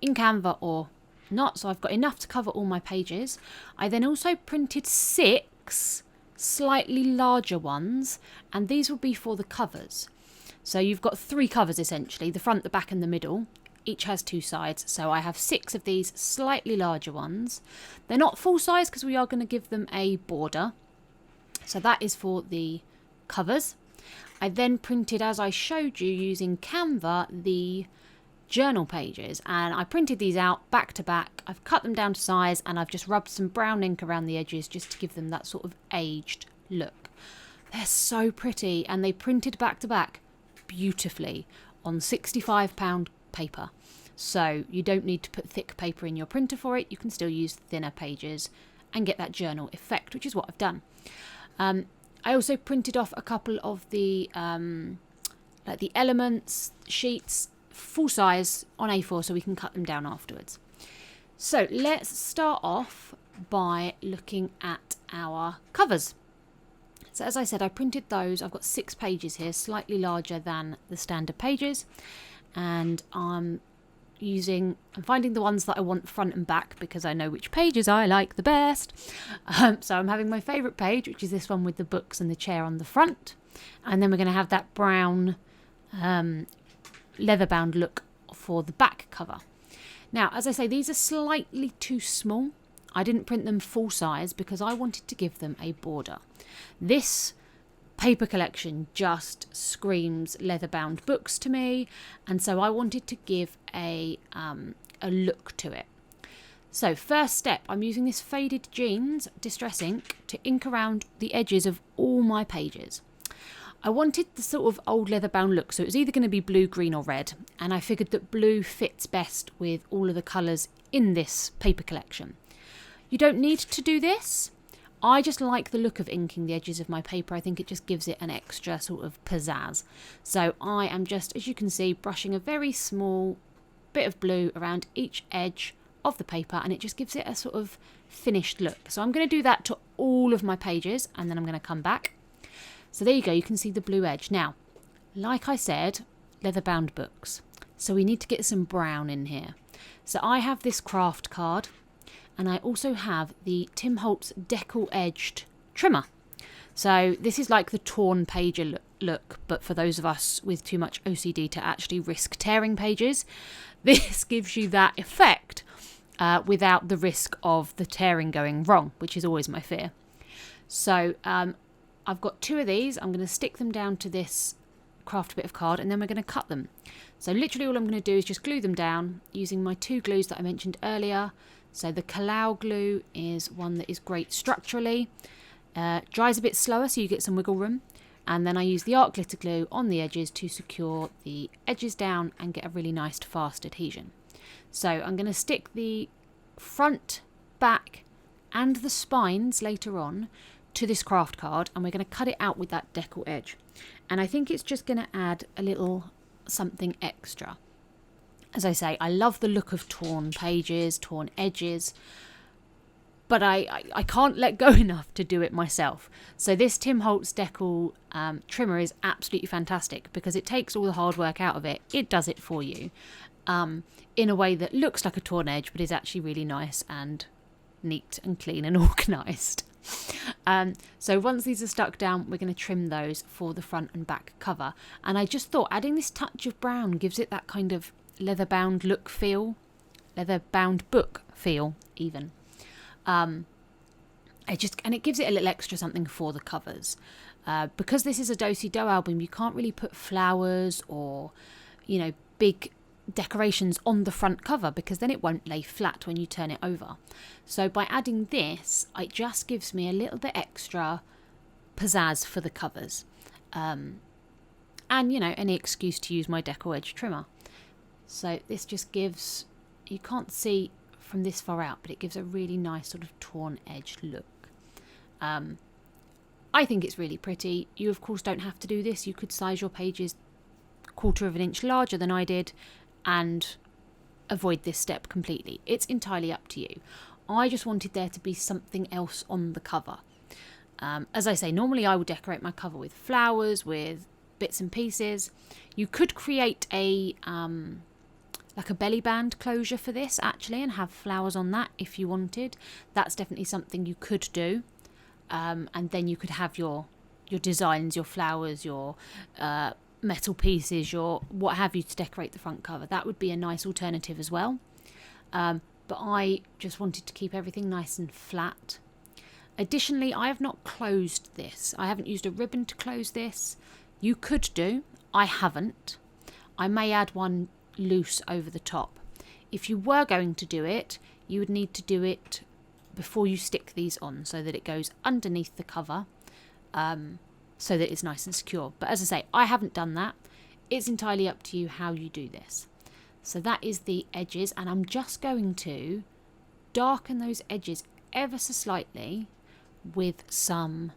in Canva or not. So I've got enough to cover all my pages. I then also printed 6 slightly larger ones, and these will be for the covers. So you've got 3 covers essentially, the front, the back and the middle. Each has 2 sides. So I have 6 of these slightly larger ones. They're not full size because we are going to give them a border. So that is for the covers. I then printed, as I showed you using Canva, the journal pages, and I printed these out back to back. I've cut them down to size and I've just rubbed some brown ink around the edges just to give them that sort of aged look. They're so pretty, and they printed back to back beautifully on £65 paper. So you don't need to put thick paper in your printer for it. You can still use thinner pages and get that journal effect, which is what I've done. I also printed off a couple of the like the elements sheets full size on A4 so we can cut them down afterwards. So let's start off by looking at our covers. So as I said, I printed those. I've got 6 pages here, slightly larger than the standard pages, and I'm finding the ones that I want front and back because I know which pages I like the best. So I'm having my favourite page, which is this one with the books and the chair on the front, and then we're going to have that brown leather bound look for the back cover. Now, as I say, these are slightly too small. I didn't print them full size because I wanted to give them a border. This paper collection just screams leather bound books to me, and so I wanted to give a look to it. So first step, I'm using this faded jeans distress ink to ink around the edges of all my pages. I wanted the sort of old leather bound look, so it was either going to be blue, green or red, and I figured that blue fits best with all of the colours in this paper collection. You don't need to do this. I just like the look of inking the edges of my paper. I think it just gives it an extra sort of pizzazz. So I am just, as you can see, brushing a very small bit of blue around each edge of the paper, and it just gives it a sort of finished look. So I'm going to do that to all of my pages, and then I'm going to come back. So there you go, you can see the blue edge. Now, like I said, leather bound books. So we need to get some brown in here. So I have this craft card, and I also have the Tim Holtz decal edged trimmer. So this is like the torn page look, but for those of us with too much OCD to actually risk tearing pages, this gives you that effect without the risk of the tearing going wrong, which is always my fear. So I've got 2 of these. I'm going to stick them down to this craft bit of card, and then we're going to cut them. So literally all I'm going to do is just glue them down using my 2 glues that I mentioned earlier. So the Kalau glue is one that is great structurally, dries a bit slower so you get some wiggle room, and then I use the art glitter glue on the edges to secure the edges down and get a really nice fast adhesion. So I'm going to stick the front, back and the spines later on to this craft card, and we're going to cut it out with that decal edge, and I think it's just going to add a little something extra. As I say, I love the look of torn pages, torn edges, but I can't let go enough to do it myself. So this Tim Holtz decal trimmer is absolutely fantastic because it takes all the hard work out of it. It does it for you in a way that looks like a torn edge, but is actually really nice and neat and clean and organised. So once these are stuck down, we're going to trim those for the front and back cover. And I just thought adding this touch of brown gives it that kind of leather bound look feel, leather bound book feel even. And it gives it a little extra something for the covers. Because this is a do-si-do album, you can't really put flowers or, you know, big decorations on the front cover because then it won't lay flat when you turn it over. So by adding this, it just gives me a little bit extra pizzazz for the covers. And, you know, any excuse to use my decal edge trimmer. So this just gives, you can't see from this far out, but it gives a really nice sort of torn edge look. I think it's really pretty. You of course don't have to do this. You could size your pages 1/4 of an inch larger than I did and avoid this step completely. It's entirely up to you. I just wanted there to be something else on the cover. As I say, normally I would decorate my cover with flowers, with bits and pieces. You could create a like a belly band closure for this actually, and have flowers on that if you wanted. That's definitely something you could do. And then you could have your designs, your flowers, your metal pieces, your what have you to decorate the front cover. That would be a nice alternative as well. But I just wanted to keep everything nice and flat. Additionally, I have not closed this. I haven't used a ribbon to close this. You could do. I haven't. I may add one loose over the top. If you were going to do it, you would need to do it before you stick these on, so that it goes underneath the cover, so that it's nice and secure. But as I say, I haven't done that. It's entirely up to you how you do this. So that is the edges, and I'm just going to darken those edges ever so slightly with some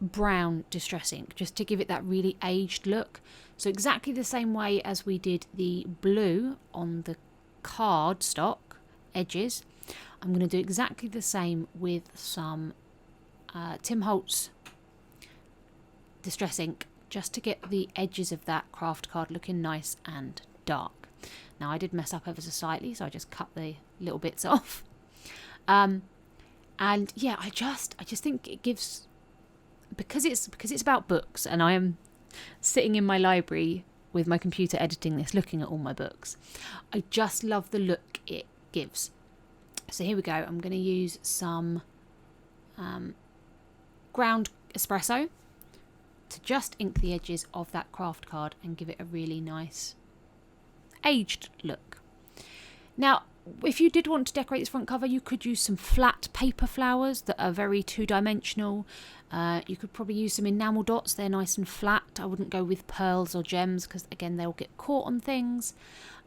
brown distress ink, just to give it that really aged look. So exactly the same way as we did the blue on the cardstock edges, I'm going to do exactly the same with some Tim Holtz distress ink, just to get the edges of that craft card looking nice and dark. Now I did mess up ever so slightly, so I just cut the little bits off. And yeah, I just think it gives, because it's about books, and I am sitting in my library with my computer editing this, looking at all my books. I just love the look it gives. So here we go. I'm going to use some ground espresso to just ink the edges of that craft card and give it a really nice aged look. Now, if you did want to decorate this front cover, you could use some flat paper flowers that are very two-dimensional. You could probably use some enamel dots. They're nice and flat. I wouldn't go with pearls or gems because, again, they'll get caught on things.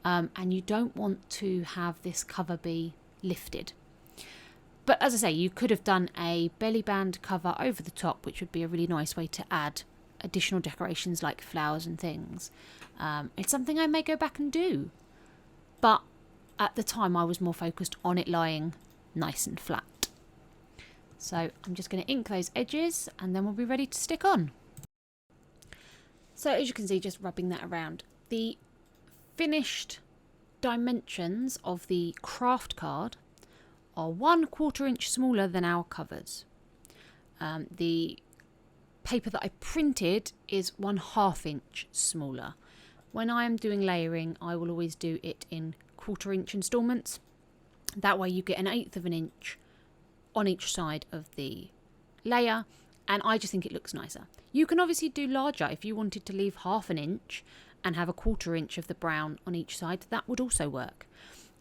And you don't want to have this cover be lifted. But as I say, you could have done a belly band cover over the top, which would be a really nice way to add additional decorations like flowers and things. It's something I may go back and do. But at the time, I was more focused on it lying nice and flat. So I'm just going to ink those edges, and then we'll be ready to stick on. So as you can see, just rubbing that around. The finished dimensions of the craft card are 1/4 inch smaller than our covers. The paper that I printed is 1/2 inch smaller. When I am doing layering, I will always do it in 1/4 inch instalments. That way you get 1/8 of an inch on each side of the layer, and I just think it looks nicer. You can obviously do larger if you wanted to leave 1/2 inch and have 1/4 inch of the brown on each side. That would also work.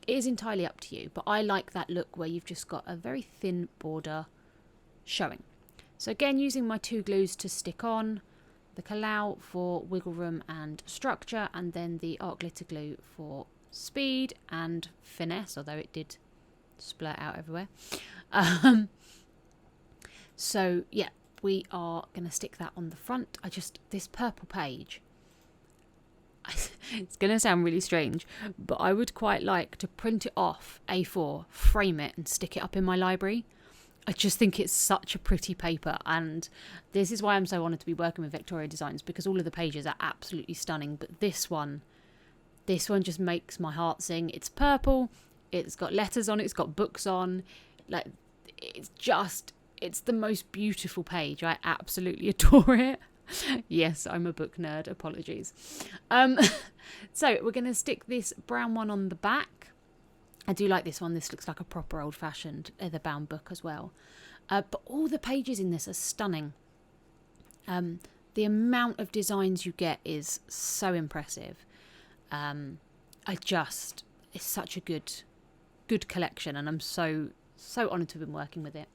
It is entirely up to you, but I like that look where you've just got a very thin border showing. So again, using my 2 glues to stick on, the Kalau for wiggle room and structure, and then the art glitter glue for speed and finesse, although it did splurt out everywhere. So yeah, we are going to stick that on the front. This purple page, it's going to sound really strange, but I would quite like to print it off A4, frame it and stick it up in my library. I just think it's such a pretty paper, and this is why I'm so honoured to be working with Victoria Designs, because all of the pages are absolutely stunning, but this one just makes my heart sing. It's purple, it's got letters on it, it's got books on, like it's the most beautiful page. I absolutely adore it. Yes, I'm a book nerd, apologies. So we're going to stick this brown one on the back. I do like this one. This looks like a proper old-fashioned leather-bound book as well. But all the pages in this are stunning. The amount of designs you get is so impressive. It's such a good collection, and I'm so honoured to have been working with it.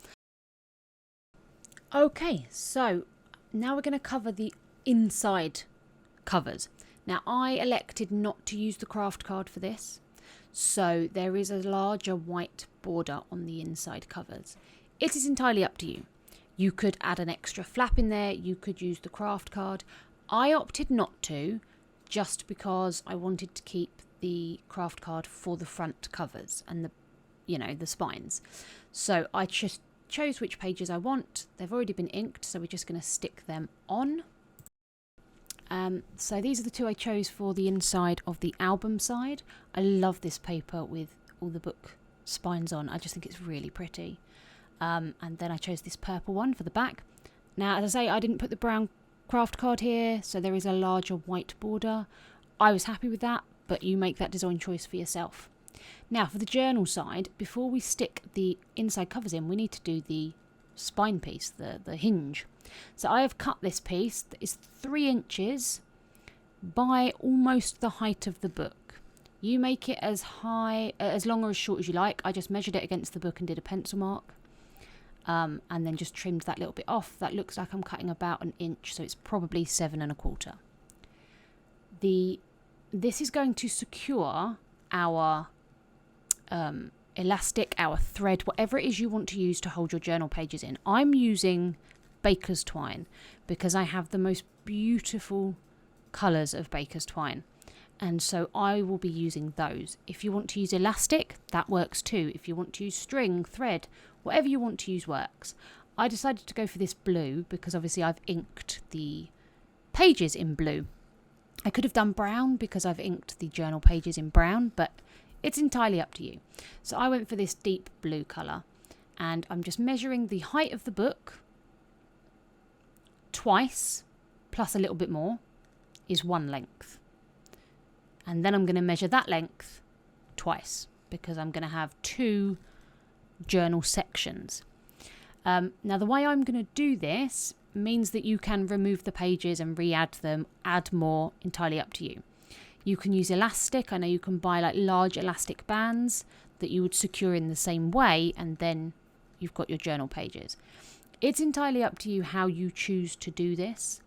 Okay, so now we're going to cover the inside covers. Now, I elected not to use the craft card for this, so there is a larger white border on the inside covers. It is entirely up to you. You could add an extra flap in there, you could use the craft card. I opted not to, just because I wanted to keep the craft card for the front covers and the spines. So I just chose which pages I want. They've already been inked, so we're just going to stick them on. So these are the two I chose for the inside of the album side. I love this paper with all the book spines on. I just think it's really pretty. And then I chose this purple one for the back. Now, as I say, I didn't put the brown craft card here, so there is a larger white border. I was happy with that, but you make that design choice for yourself. Now, for the journal side, before we stick the inside covers in, we need to do the spine piece, the hinge. So I have cut this piece that is 3 inches by almost the height of the book. You make it as long or as short as you like. I just measured it against the book and did a pencil mark. And then just trimmed that little bit off. That looks like I'm cutting about 1 inch, so it's probably 7 1/4. This is going to secure our elastic, our thread, whatever it is you want to use to hold your journal pages in. I'm using baker's twine because I have the most beautiful colours of baker's twine, and so I will be using those. If you want to use elastic, that works too. If you want to use string, thread, whatever you want to use works. I decided to go for this blue because obviously I've inked the pages in blue. I could have done brown because I've inked the journal pages in brown, but it's entirely up to you. So I went for this deep blue colour, and I'm just measuring the height of the book twice, plus a little bit more, is 1 length. And then I'm going to measure that length twice because I'm going to have 2 journal sections. Now the way I'm going to do this means that you can remove the pages and re-add them, add more, entirely up to you. You can use elastic. I know you can buy like large elastic bands that you would secure in the same way, and then you've got your journal pages. It's entirely up to you how you choose to do this.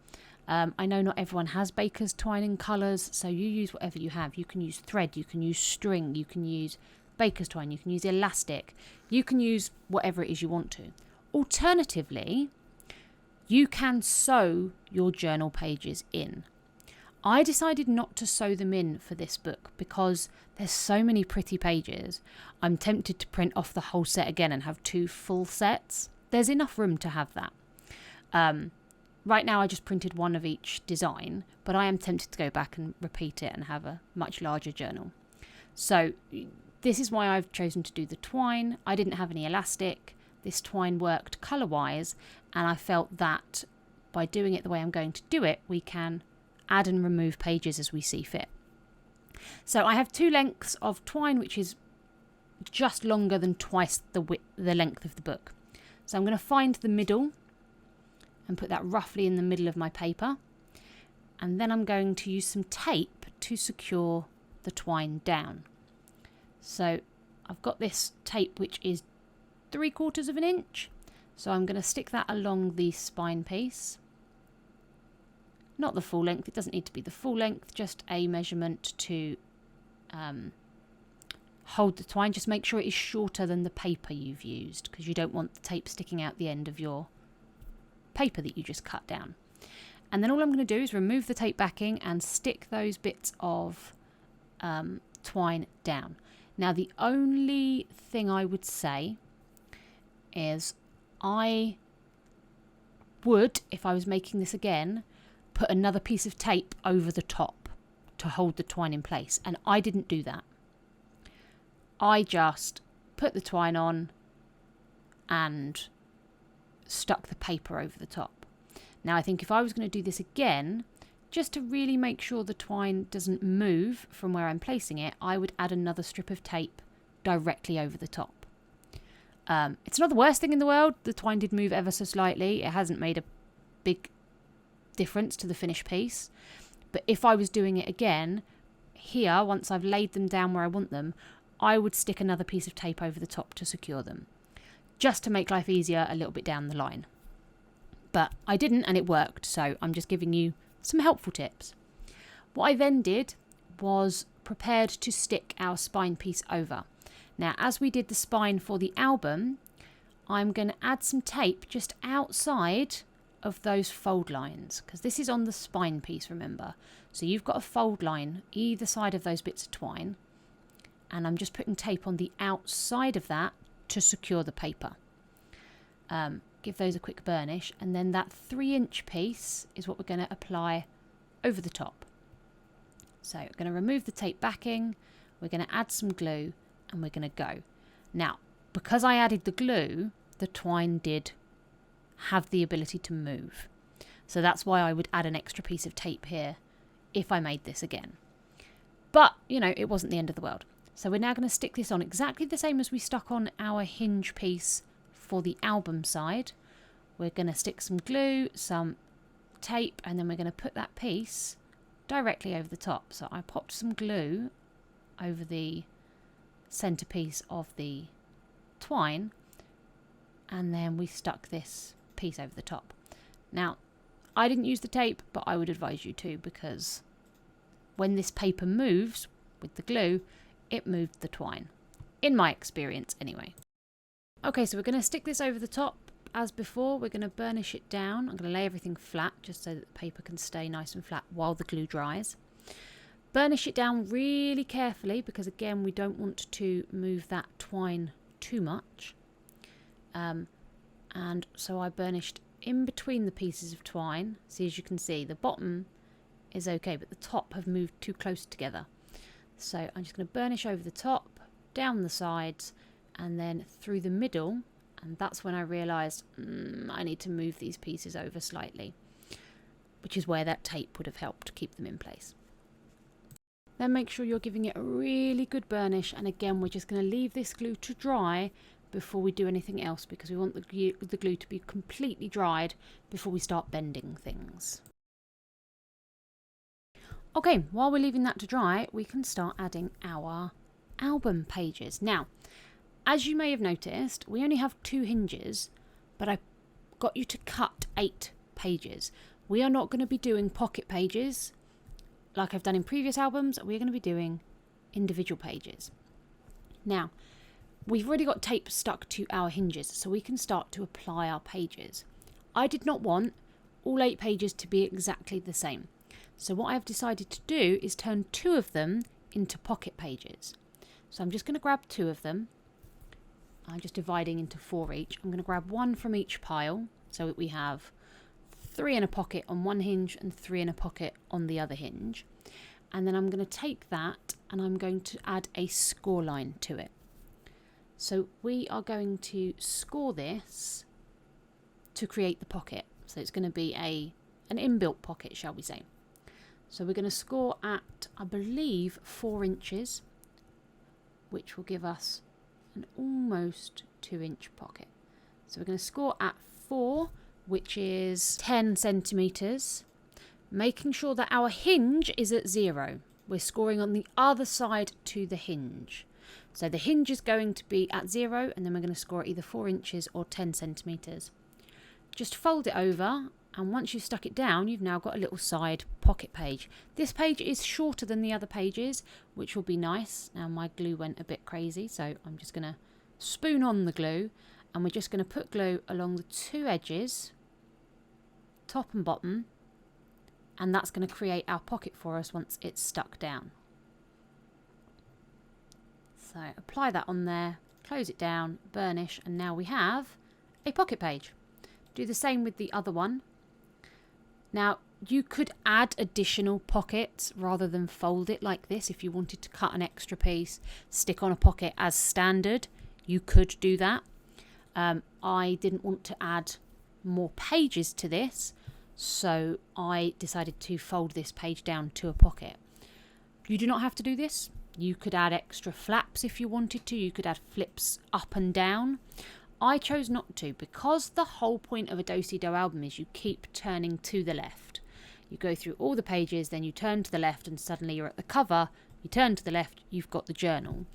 I know not everyone has baker's twine in colours, so you use whatever you have. You can use thread, you can use string, you can use baker's twine, you can use elastic, you can use whatever it is you want to. Alternatively, you can sew your journal pages in. I decided not to sew them in for this book because there's so many pretty pages. I'm tempted to print off the whole set again and have 2 full sets. There's enough room to have that. Right now I just printed 1 of each design, but I am tempted to go back and repeat it and have a much larger journal. So this is why I've chosen to do the twine. I didn't have any elastic. This twine worked colour-wise, and I felt that by doing it the way I'm going to do it, we can add and remove pages as we see fit. So I have 2 lengths of twine, which is just longer than twice the length of the book. So I'm going to find the middle and put that roughly in the middle of my paper. And then I'm going to use some tape to secure the twine down. So I've got this tape which is 3/4 of an inch. So I'm going to stick that along the spine piece. Not the full length, it doesn't need to be the full length, just a measurement to hold the twine. Just make sure it is shorter than the paper you've used, because you don't want the tape sticking out the end of your paper that you just cut down. And then all I'm going to do is remove the tape backing and stick those bits of twine down. Now the only thing I would say is I would, if I was making this again, put another piece of tape over the top to hold the twine in place, and I didn't do that. I just put the twine on and stuck the paper over the top. Now I think if I was going to do this again, just to really make sure the twine doesn't move from where I'm placing it, I would add another strip of tape directly over the top. It's not the worst thing in the world. The twine did move ever so slightly. It hasn't made a big difference to the finished piece. But if I was doing it again, here, once I've laid them down where I want them, I would stick another piece of tape over the top to secure them, just to make life easier a little bit down the line. But I didn't, and it worked, so I'm just giving you some helpful tips. What I then did was prepared to stick our spine piece over. Now, as we did the spine for the album, I'm going to add some tape just outside of those fold lines, because this is on the spine piece, remember. So you've got a fold line either side of those bits of twine, and I'm just putting tape on the outside of that to secure the paper. Give those a quick burnish, and then that 3-inch piece is what we're going to apply over the top. So we're going to remove the tape backing, we're going to add some glue, and we're going to go. Now, because I added the glue, the twine did have the ability to move. So that's why I would add an extra piece of tape here if I made this again. But, you know, it wasn't the end of the world. So we're now going to stick this on exactly the same as we stuck on our hinge piece for the album side. We're going to stick some glue, some tape, and then we're going to put that piece directly over the top. So I popped some glue over the centerpiece of the twine, and then we stuck this piece over the top. Now, I didn't use the tape, but I would advise you to, because when this paper moves with the glue, it moved the twine, in my experience anyway. Okay, so we're going to stick this over the top as before. We're going to burnish it down. I'm going to lay everything flat just so that the paper can stay nice and flat while the glue dries. Burnish it down really carefully, because again, we don't want to move that twine too much. And so I burnished in between the pieces of twine. See, as you can see, the bottom is okay, but the top have moved too close together. So I'm just going to burnish over the top, down the sides, and then through the middle. And that's when I realised I need to move these pieces over slightly, which is where that tape would have helped keep them in place. Then make sure you're giving it a really good burnish, and again, we're just going to leave this glue to dry before we do anything else, because we want the glue to be completely dried before we start bending things. Okay, while we're leaving that to dry, we can start adding our album pages. Now, as you may have noticed, we only have 2 hinges, but I got you to cut 8 pages. We are not going to be doing pocket pages like I've done in previous albums. We're going to be doing individual pages. Now, we've already got tape stuck to our hinges, so we can start to apply our pages. I did not want all 8 pages to be exactly the same. So what I've decided to do is turn 2 of them into pocket pages. So I'm just going to grab 2 of them. I'm just dividing into 4 each. I'm going to grab 1 from each pile, so that we have 3 in a pocket on one hinge and 3 in a pocket on the other hinge. And then I'm going to take that and I'm going to add a score line to it. So we are going to score this to create the pocket. So it's going to be an inbuilt pocket, shall we say. So we're going to score at, I believe, 4 inches, which will give us an almost 2-inch pocket. So we're going to score at 4, which is 10 centimetres, making sure that our hinge is at 0. We're scoring on the other side to the hinge. So the hinge is going to be at 0, and then we're going to score at either 4 inches or 10 centimetres. Just fold it over, and once you've stuck it down, you've now got a little side pocket page. This page is shorter than the other pages, which will be nice. Now my glue went a bit crazy, so I'm just going to spoon on the glue, and we're just going to put glue along the 2 edges, top and bottom, and that's going to create our pocket for us once it's stuck down. So apply that on there, close it down, burnish, and now we have a pocket page. Do the same with the other one. Now, you could add additional pockets rather than fold it like this. If you wanted to cut an extra piece, stick on a pocket as standard, you could do that. I didn't want to add more pages to this, so I decided to fold this page down to a pocket. You do not have to do this. You could add extra flaps if you wanted to. You could add flips up and down. I chose not to, because the whole point of a do-si-do album is you keep turning to the left. You go through all the pages, then you turn to the left, and suddenly you're at the cover. You turn to the left, you've got the journal.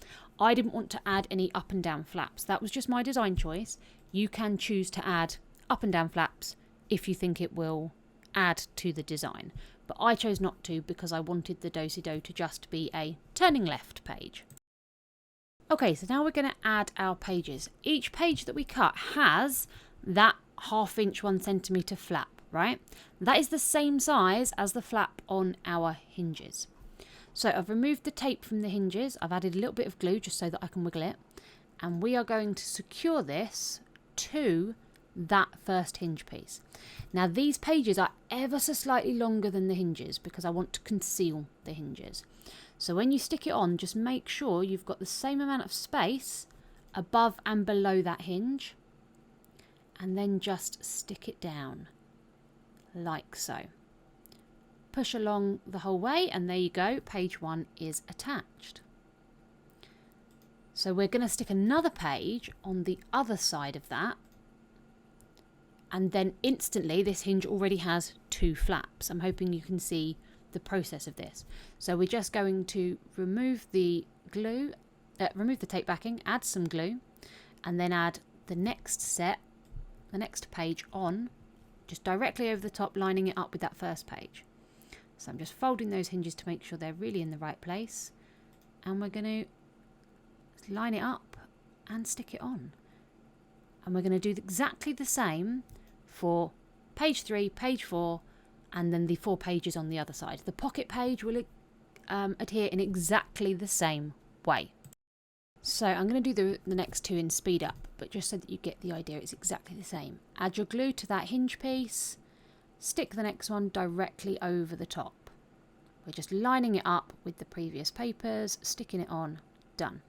I didn't want to add any up and down flaps. That was just my design choice. You can choose to add up and down flaps if you think it will add to the design. But I chose not to, because I wanted the do-si-do to just be a turning left page. Okay, so now we're going to add our pages. Each page that we cut has that 1/2 inch 1 centimetre flap. right? That is the same size as the flap on our hinges. So I've removed the tape from the hinges. I've added a little bit of glue just so that I can wiggle it. And we are going to secure this to that first hinge piece. Now these pages are ever so slightly longer than the hinges because I want to conceal the hinges. So when you stick it on, just make sure you've got the same amount of space above and below that hinge, and then just stick it down like so. Push along the whole way, and there you go, page 1 is attached. So we're going to stick another page on the other side of that, and then instantly this hinge already has 2 flaps. I'm hoping you can see the process of this. So we're just going to remove the glue, remove the tape backing, add some glue, and then add the next set, the next page on, just directly over the top, lining it up with that first page. So I'm just folding those hinges to make sure they're really in the right place, and we're going to line it up and stick it on. And we're going to do exactly the same for page 3, page 4, and then the 4 pages on the other side. The pocket page will adhere in exactly the same way. So I'm going to do the next 2 in speed up, but just so that you get the idea, it's exactly the same. Add your glue to that hinge piece, stick the next one directly over the top. We're just lining it up with the previous papers, sticking it on, done.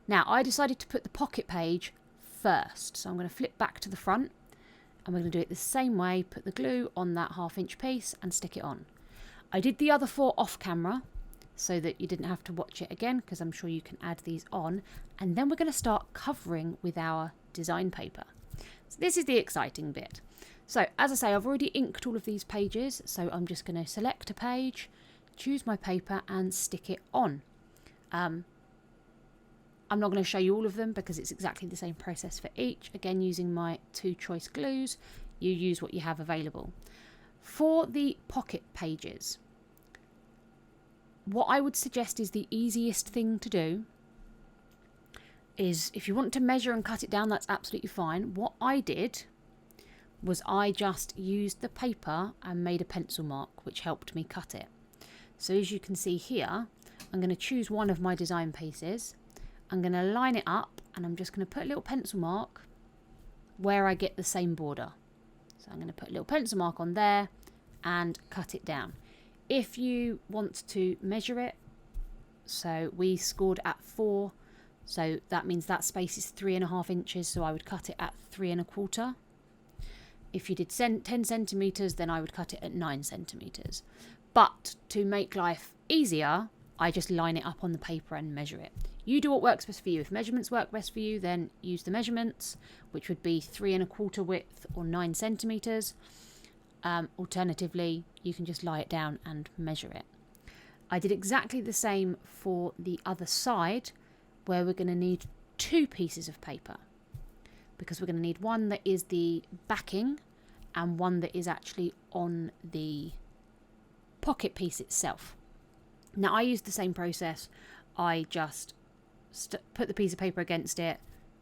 Now I decided to put the pocket page first, so I'm going to flip back to the front, and we're going to do it the same way, put the glue on that 1/2 inch piece and stick it on. I did the other 4 off camera so that you didn't have to watch it again, because I'm sure you can add these on, and then we're going to start covering with our design paper. So this is the exciting bit. So as I say, I've already inked all of these pages, so I'm just going to select a page, choose my paper and stick it on. I'm not going to show you all of them because it's exactly the same process for each. Again, using my 2 choice glues, you use what you have available. For the pocket pages, what I would suggest is the easiest thing to do is, if you want to measure and cut it down, that's absolutely fine. What I did was I just used the paper and made a pencil mark, which helped me cut it. So as you can see here, I'm going to choose one of my design pieces. I'm going to line it up, and I'm just going to put a little pencil mark where I get the same border. So I'm going to put a little pencil mark on there and cut it down. If you want to measure it, so we scored at 4, so that means that space is 3.5 inches, so I would cut it at 3.25. If you did 10 centimetres, then I would cut it at 9 centimetres. But to make life easier, I just line it up on the paper and measure it. You do what works best for you. If measurements work best for you, then use the measurements, which would be 3.25 width or 9 centimetres. Alternatively, you can just lie it down and measure it. I did exactly the same for the other side, where we're going to need 2 pieces of paper, because we're going to need one that is the backing and one that is actually on the pocket piece itself. Now I used the same process. I just put the piece of paper against it,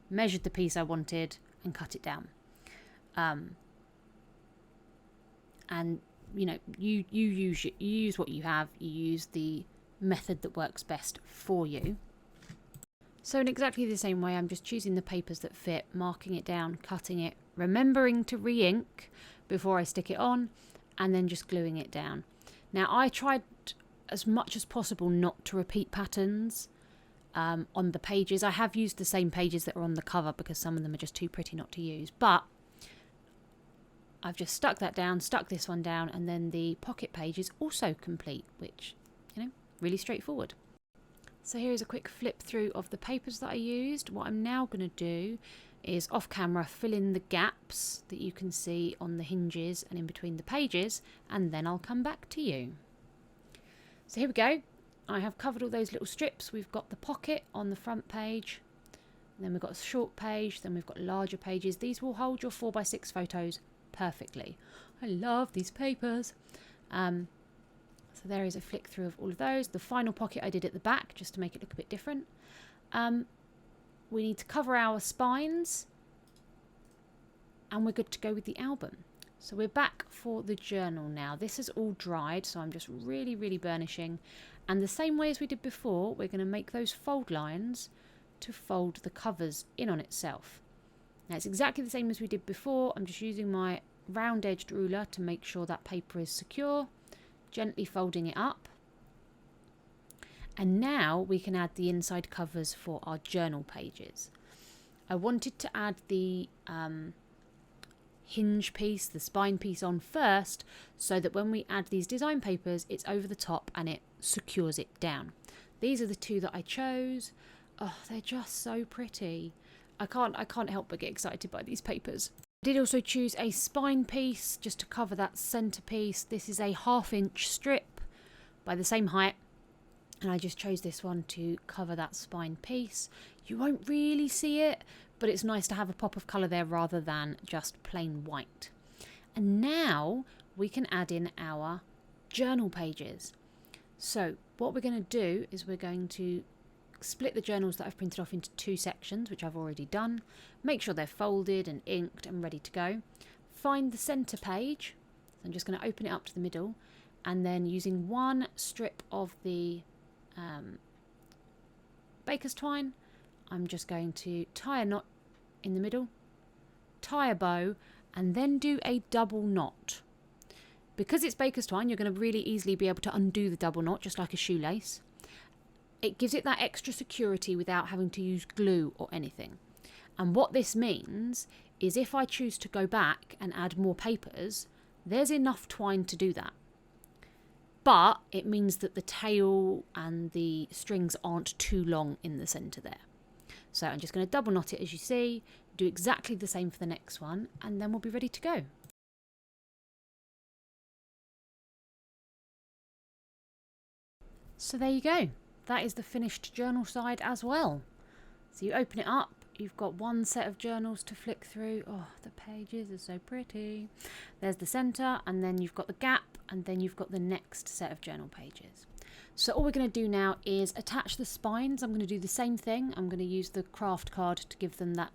measured the piece I wanted and cut it down. And you know, you use what you have, you use the method that works best for you. So in exactly the same way, I'm just choosing the papers that fit, marking it down, cutting it, remembering to re-ink before I stick it on, and then just gluing it down. Now I tried as much as possible not to repeat patterns on the pages. I have used the same pages that are on the cover because some of them are just too pretty not to use, but I've just stuck that down, stuck this one down, and then the pocket page is also complete, which, you know, really straightforward. So here's a quick flip through of the papers that I used. What I'm now going to do is off camera fill in the gaps that you can see on the hinges and in between the pages, and then I'll come back to you. So here we go. I have covered all those little strips. We've got the pocket on the front page, and then we've got a short page, then we've got larger pages. These will hold your 4x6 photos perfectly. I love these papers. So there is a flick through of all of those. The final pocket I did at the back just to make it look a bit different. We need to cover our spines, and we're good to go with the album. So we're back for the journal now. This is all dried, so I'm just really burnishing. And the same way as we did before, we're going to make those fold lines to fold the covers in on itself. Now it's exactly the same as we did before. I'm just using my round edged ruler to make sure that paper is secure, gently folding it up. And now we can add the inside covers for our journal pages. I wanted to add the hinge piece, the spine piece on first, so that when we add these design papers, it's over the top and it secures it down. These are the two that I chose. Oh, they're just so pretty. I can't help but get excited by these papers. I did also choose a spine piece just to cover that centerpiece. This is a 1/2 inch strip by the same height, and I just chose this one to cover that spine piece. You won't really see it, but it's nice to have a pop of colour there rather than just plain white. And now we can add in our journal pages. So what we're going to do is we're going to split the journals that I've printed off into 2 sections, which I've already done. Make sure they're folded and inked and ready to go. Find the centre page. So I'm just going to open it up to the middle, and then using one strip of the baker's twine, I'm just going to tie a knot in the middle, tie a bow, and then do a double knot. Because it's baker's twine, you're going to really easily be able to undo the double knot, just like a shoelace. It gives it that extra security without having to use glue or anything. And what this means is if I choose to go back and add more papers, there's enough twine to do that. But it means that the tail and the strings aren't too long in the centre there. So I'm just going to double knot it as you see, do exactly the same for the next one, and then we'll be ready to go. So there you go. That is the finished journal side as well. So you open it up, you've got one set of journals to flick through. Oh, the pages are so pretty. There's the centre, and then you've got the gap, and then you've got the next set of journal pages. So all we're going to do now is attach the spines. I'm going to do the same thing. I'm going to use the craft card to give them that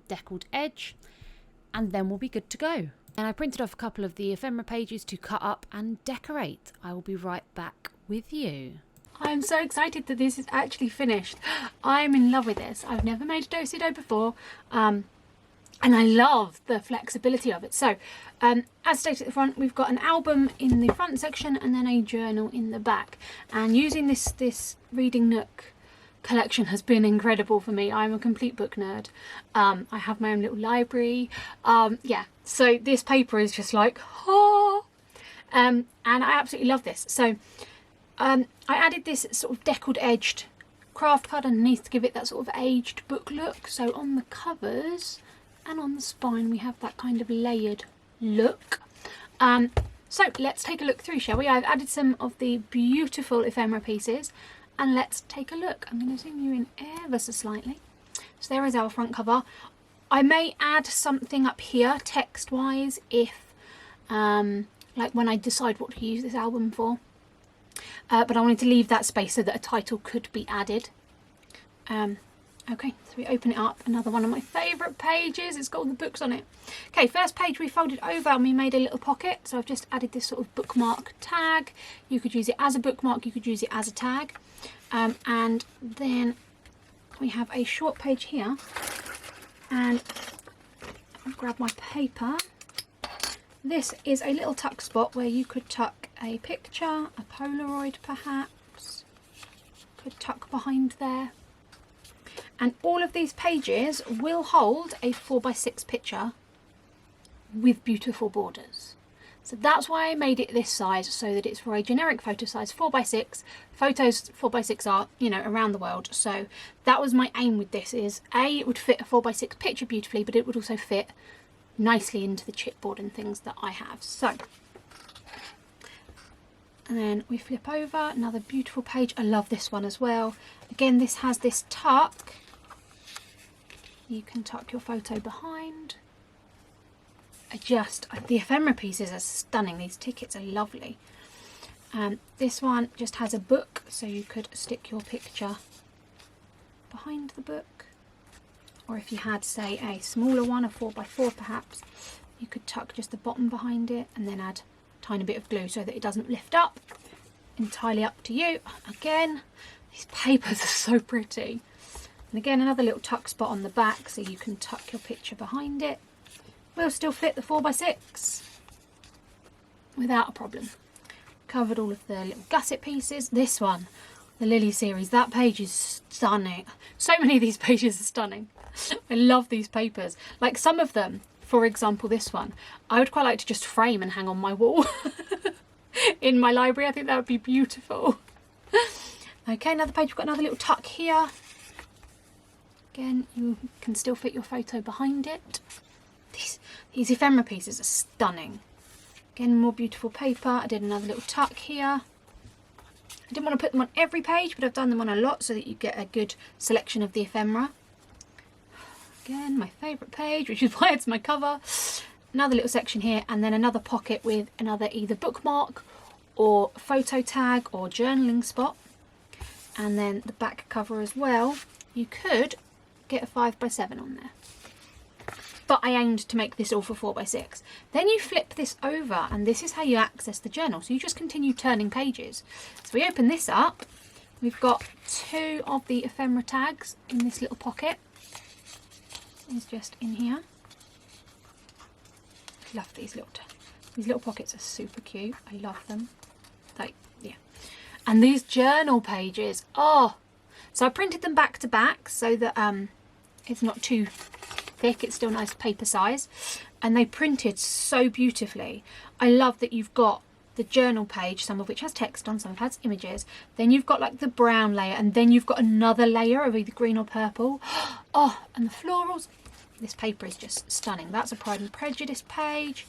deckled edge, and then we'll be good to go. And I printed off a couple of the ephemera pages to cut up and decorate. I will be right back with you. I'm so excited that this is actually finished. I'm in love with this. I've never made a do-si-do before, and I love the flexibility of it. So, as stated at the front, we've got an album in the front section and then a journal in the back. And using this Reading Nook collection has been incredible for me. I'm a complete book nerd. I have my own little library. Yeah, so this paper is just like, oh! And I absolutely love this. So, I added this sort of deckled edged craft card underneath to give it that sort of aged book look. So on the covers and on the spine we have that kind of layered look. So let's take a look through, shall we? I've added some of the beautiful ephemera pieces, and let's take a look. I'm going to zoom you in ever so slightly. So there is our front cover. I may add something up here text wise if like when I decide what to use this album for. But I wanted to leave that space so that a title could be added. Okay, so we open it up. Another one of my favourite pages. It's got all the books on it. Okay, first page we folded over and we made a little pocket. So I've just added this sort of bookmark tag. You could use it as a bookmark, you could use it as a tag. And then we have a short page here. And I'll grab my paper. This is a little tuck spot where you could tuck a picture, a Polaroid perhaps, could tuck behind there. And all of these pages will hold a 4x6 picture with beautiful borders. So that's why I made it this size, so that it's for a generic photo size 4x6. Photos 4x6 are, you know, around the world. So that was my aim with this, is A, it would fit a 4x6 picture beautifully, but it would also fit nicely into the chipboard and things that I have. So, and then we flip over, another beautiful page. I love this one as well. Again, this has this tuck. You can tuck your photo behind. The ephemera pieces are stunning. These tickets are lovely. This one just has a book, so you could stick your picture behind the book. Or if you had, say, a smaller one, a 4x4 perhaps, you could tuck just the bottom behind it and then add a tiny bit of glue so that it doesn't lift up. Entirely up to you. Again, these papers are so pretty. And again, another little tuck spot on the back so you can tuck your picture behind it. Will still fit the 4x6 without a problem. Covered all of the little gusset pieces. This one, the Lily series, that page is stunning. So many of these pages are stunning. I love these papers. Like some of them, for example this one, I would quite like to just frame and hang on my wall in my library. I think that would be beautiful. Okay, another page. We've got another little tuck here. Again, you can still fit your photo behind it. These ephemera pieces are stunning. Again, more beautiful paper. I did another little tuck here. I didn't want to put them on every page, but I've done them on a lot so that you get a good selection of the ephemera. Again, my favourite page, which is why it's my cover. Another little section here, and then another pocket with another either bookmark or photo tag or journaling spot. And then the back cover as well. You could get a 5x7 on there. But I aimed to make this all for 4x6. Then you flip this over and this is how you access the journal. So you just continue turning pages. So we open this up. We've got 2 of the ephemera tags in this little pocket. It's just in here. I love these little pockets are super cute. I love them. Like, yeah. And these journal pages, oh. So I printed them back to back so that it's not too thick, it's still nice paper size, and they printed so beautifully. I love that you've got the journal page, some of which has text on, some of it has images, then you've got like the brown layer, and then you've got another layer of either green or purple. Oh, and the florals. This paper is just stunning. That's a Pride and Prejudice page.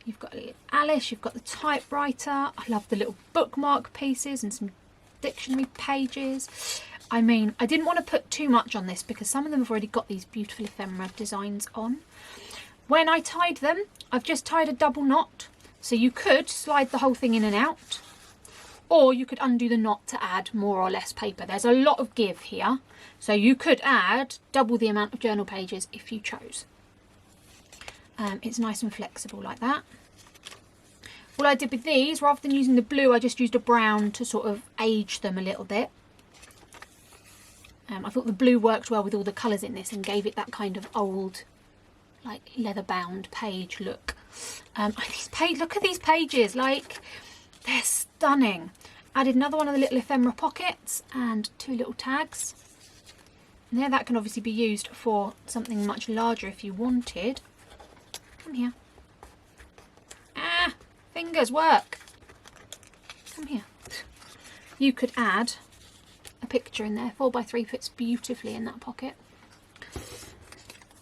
You've got a little Alice, you've got the typewriter. I love the little bookmark pieces and some dictionary pages. I mean, I didn't want to put too much on this because some of them have already got these beautiful ephemera designs on. When I tied them, I've just tied a double knot. So you could slide the whole thing in and out, or you could undo the knot to add more or less paper. There's a lot of give here. So you could add double the amount of journal pages if you chose. It's nice and flexible like that. What I did with these, rather than using the blue, I just used a brown to sort of age them a little bit. I thought the blue worked well with all the colours in this and gave it that kind of old, like leather bound page look. Look at these pages, like they're stunning. Added another one of the little ephemera pockets and 2 little tags. And there, that can obviously be used for something much larger if you wanted. Come here. Ah, fingers work. Come here. You could add a picture in there. 4x3 fits beautifully in that pocket.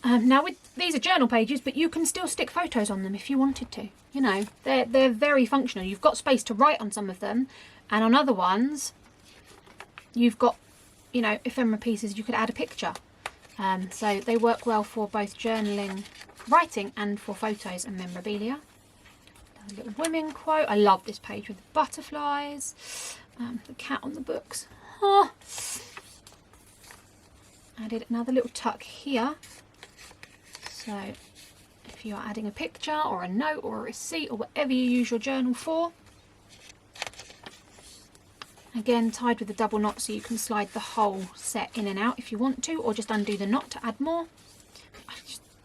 Now these are journal pages, but you can still stick photos on them if you wanted to. You know, they're very functional. You've got space to write on some of them, and on other ones you've got, you know, ephemera pieces you could add a picture. So they work well for both journaling, writing, and for photos and memorabilia. A little women quote. I love this page with the butterflies, the cat on the books. Oh. Added another little tuck here. So if you are adding a picture or a note or a receipt or whatever you use your journal for. Again, tied with a double knot so you can slide the whole set in and out if you want to, or just undo the knot to add more.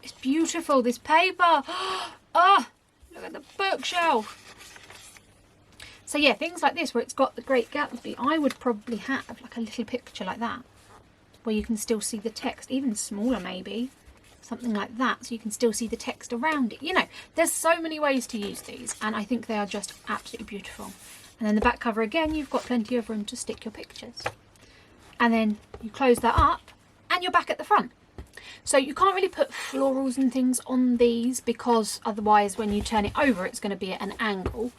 It's beautiful, this paper. Oh, look at the bookshelf. So yeah, things like this where it's got the Great Gatsby, I would probably have like a little picture like that where you can still see the text, even smaller maybe, something like that, so you can still see the text around it. You know, there's so many ways to use these, and I think they are just absolutely beautiful. And then the back cover again, you've got plenty of room to stick your pictures. And then you close that up and you're back at the front. So you can't really put florals and things on these because otherwise when you turn it over it's going to be at an angle.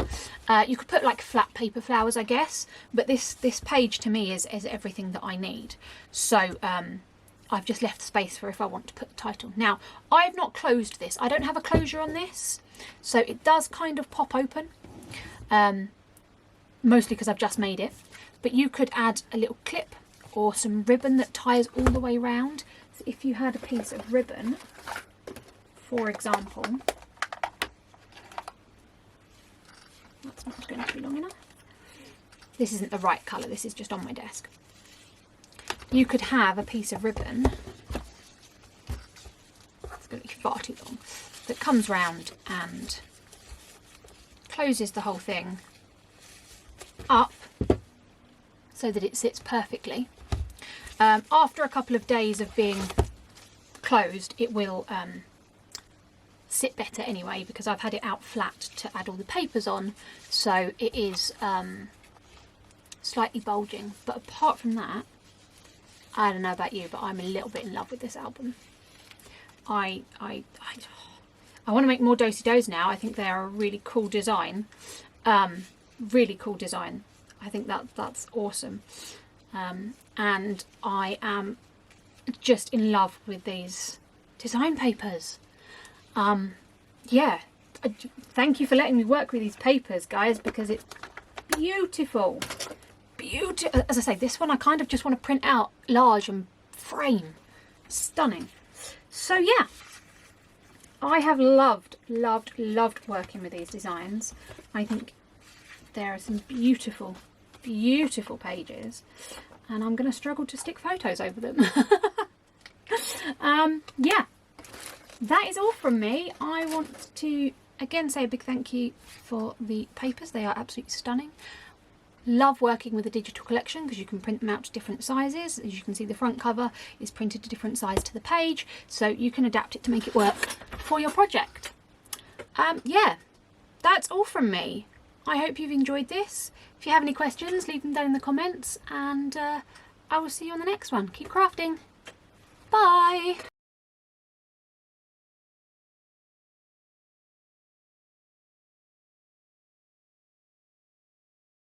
You could put like flat paper flowers, I guess, but this page to me is everything that I need. So I've just left space for if I want to put the title. Now, I've not closed this. I don't have a closure on this, so it does kind of pop open, mostly because I've just made it. But you could add a little clip or some ribbon that ties all the way round. So if you had a piece of ribbon, for example, long enough. This isn't the right colour, this is just on my desk. You could have a piece of ribbon, it's going to be far too long, that comes round and closes the whole thing up so that it sits perfectly. After a couple of days of being closed, it will sit better anyway, because I've had it out flat to add all the papers on, so it is slightly bulging. But apart from that, I don't know about you, but I'm a little bit in love with this album. I want to make more do-si-dos now. I think they are a really cool design. Really cool design. I think that's awesome. And I am just in love with these design papers. Yeah, thank you for letting me work with these papers, guys, because it's beautiful. As I say, this one I kind of just want to print out large and frame. Stunning. So yeah, I have loved working with these designs. I think there are some beautiful pages, and I'm going to struggle to stick photos over them. Yeah, that is all from me. I want to again say a big thank you for the papers. They are absolutely stunning. Love working with a digital collection because you can print them out to different sizes. As you can see, the front cover is printed to different size to the page, so you can adapt it to make it work for your project. Yeah, that's all from me. I hope you've enjoyed this. If you have any questions, leave them down in the comments, and I will see you on the next one. Keep crafting. Bye.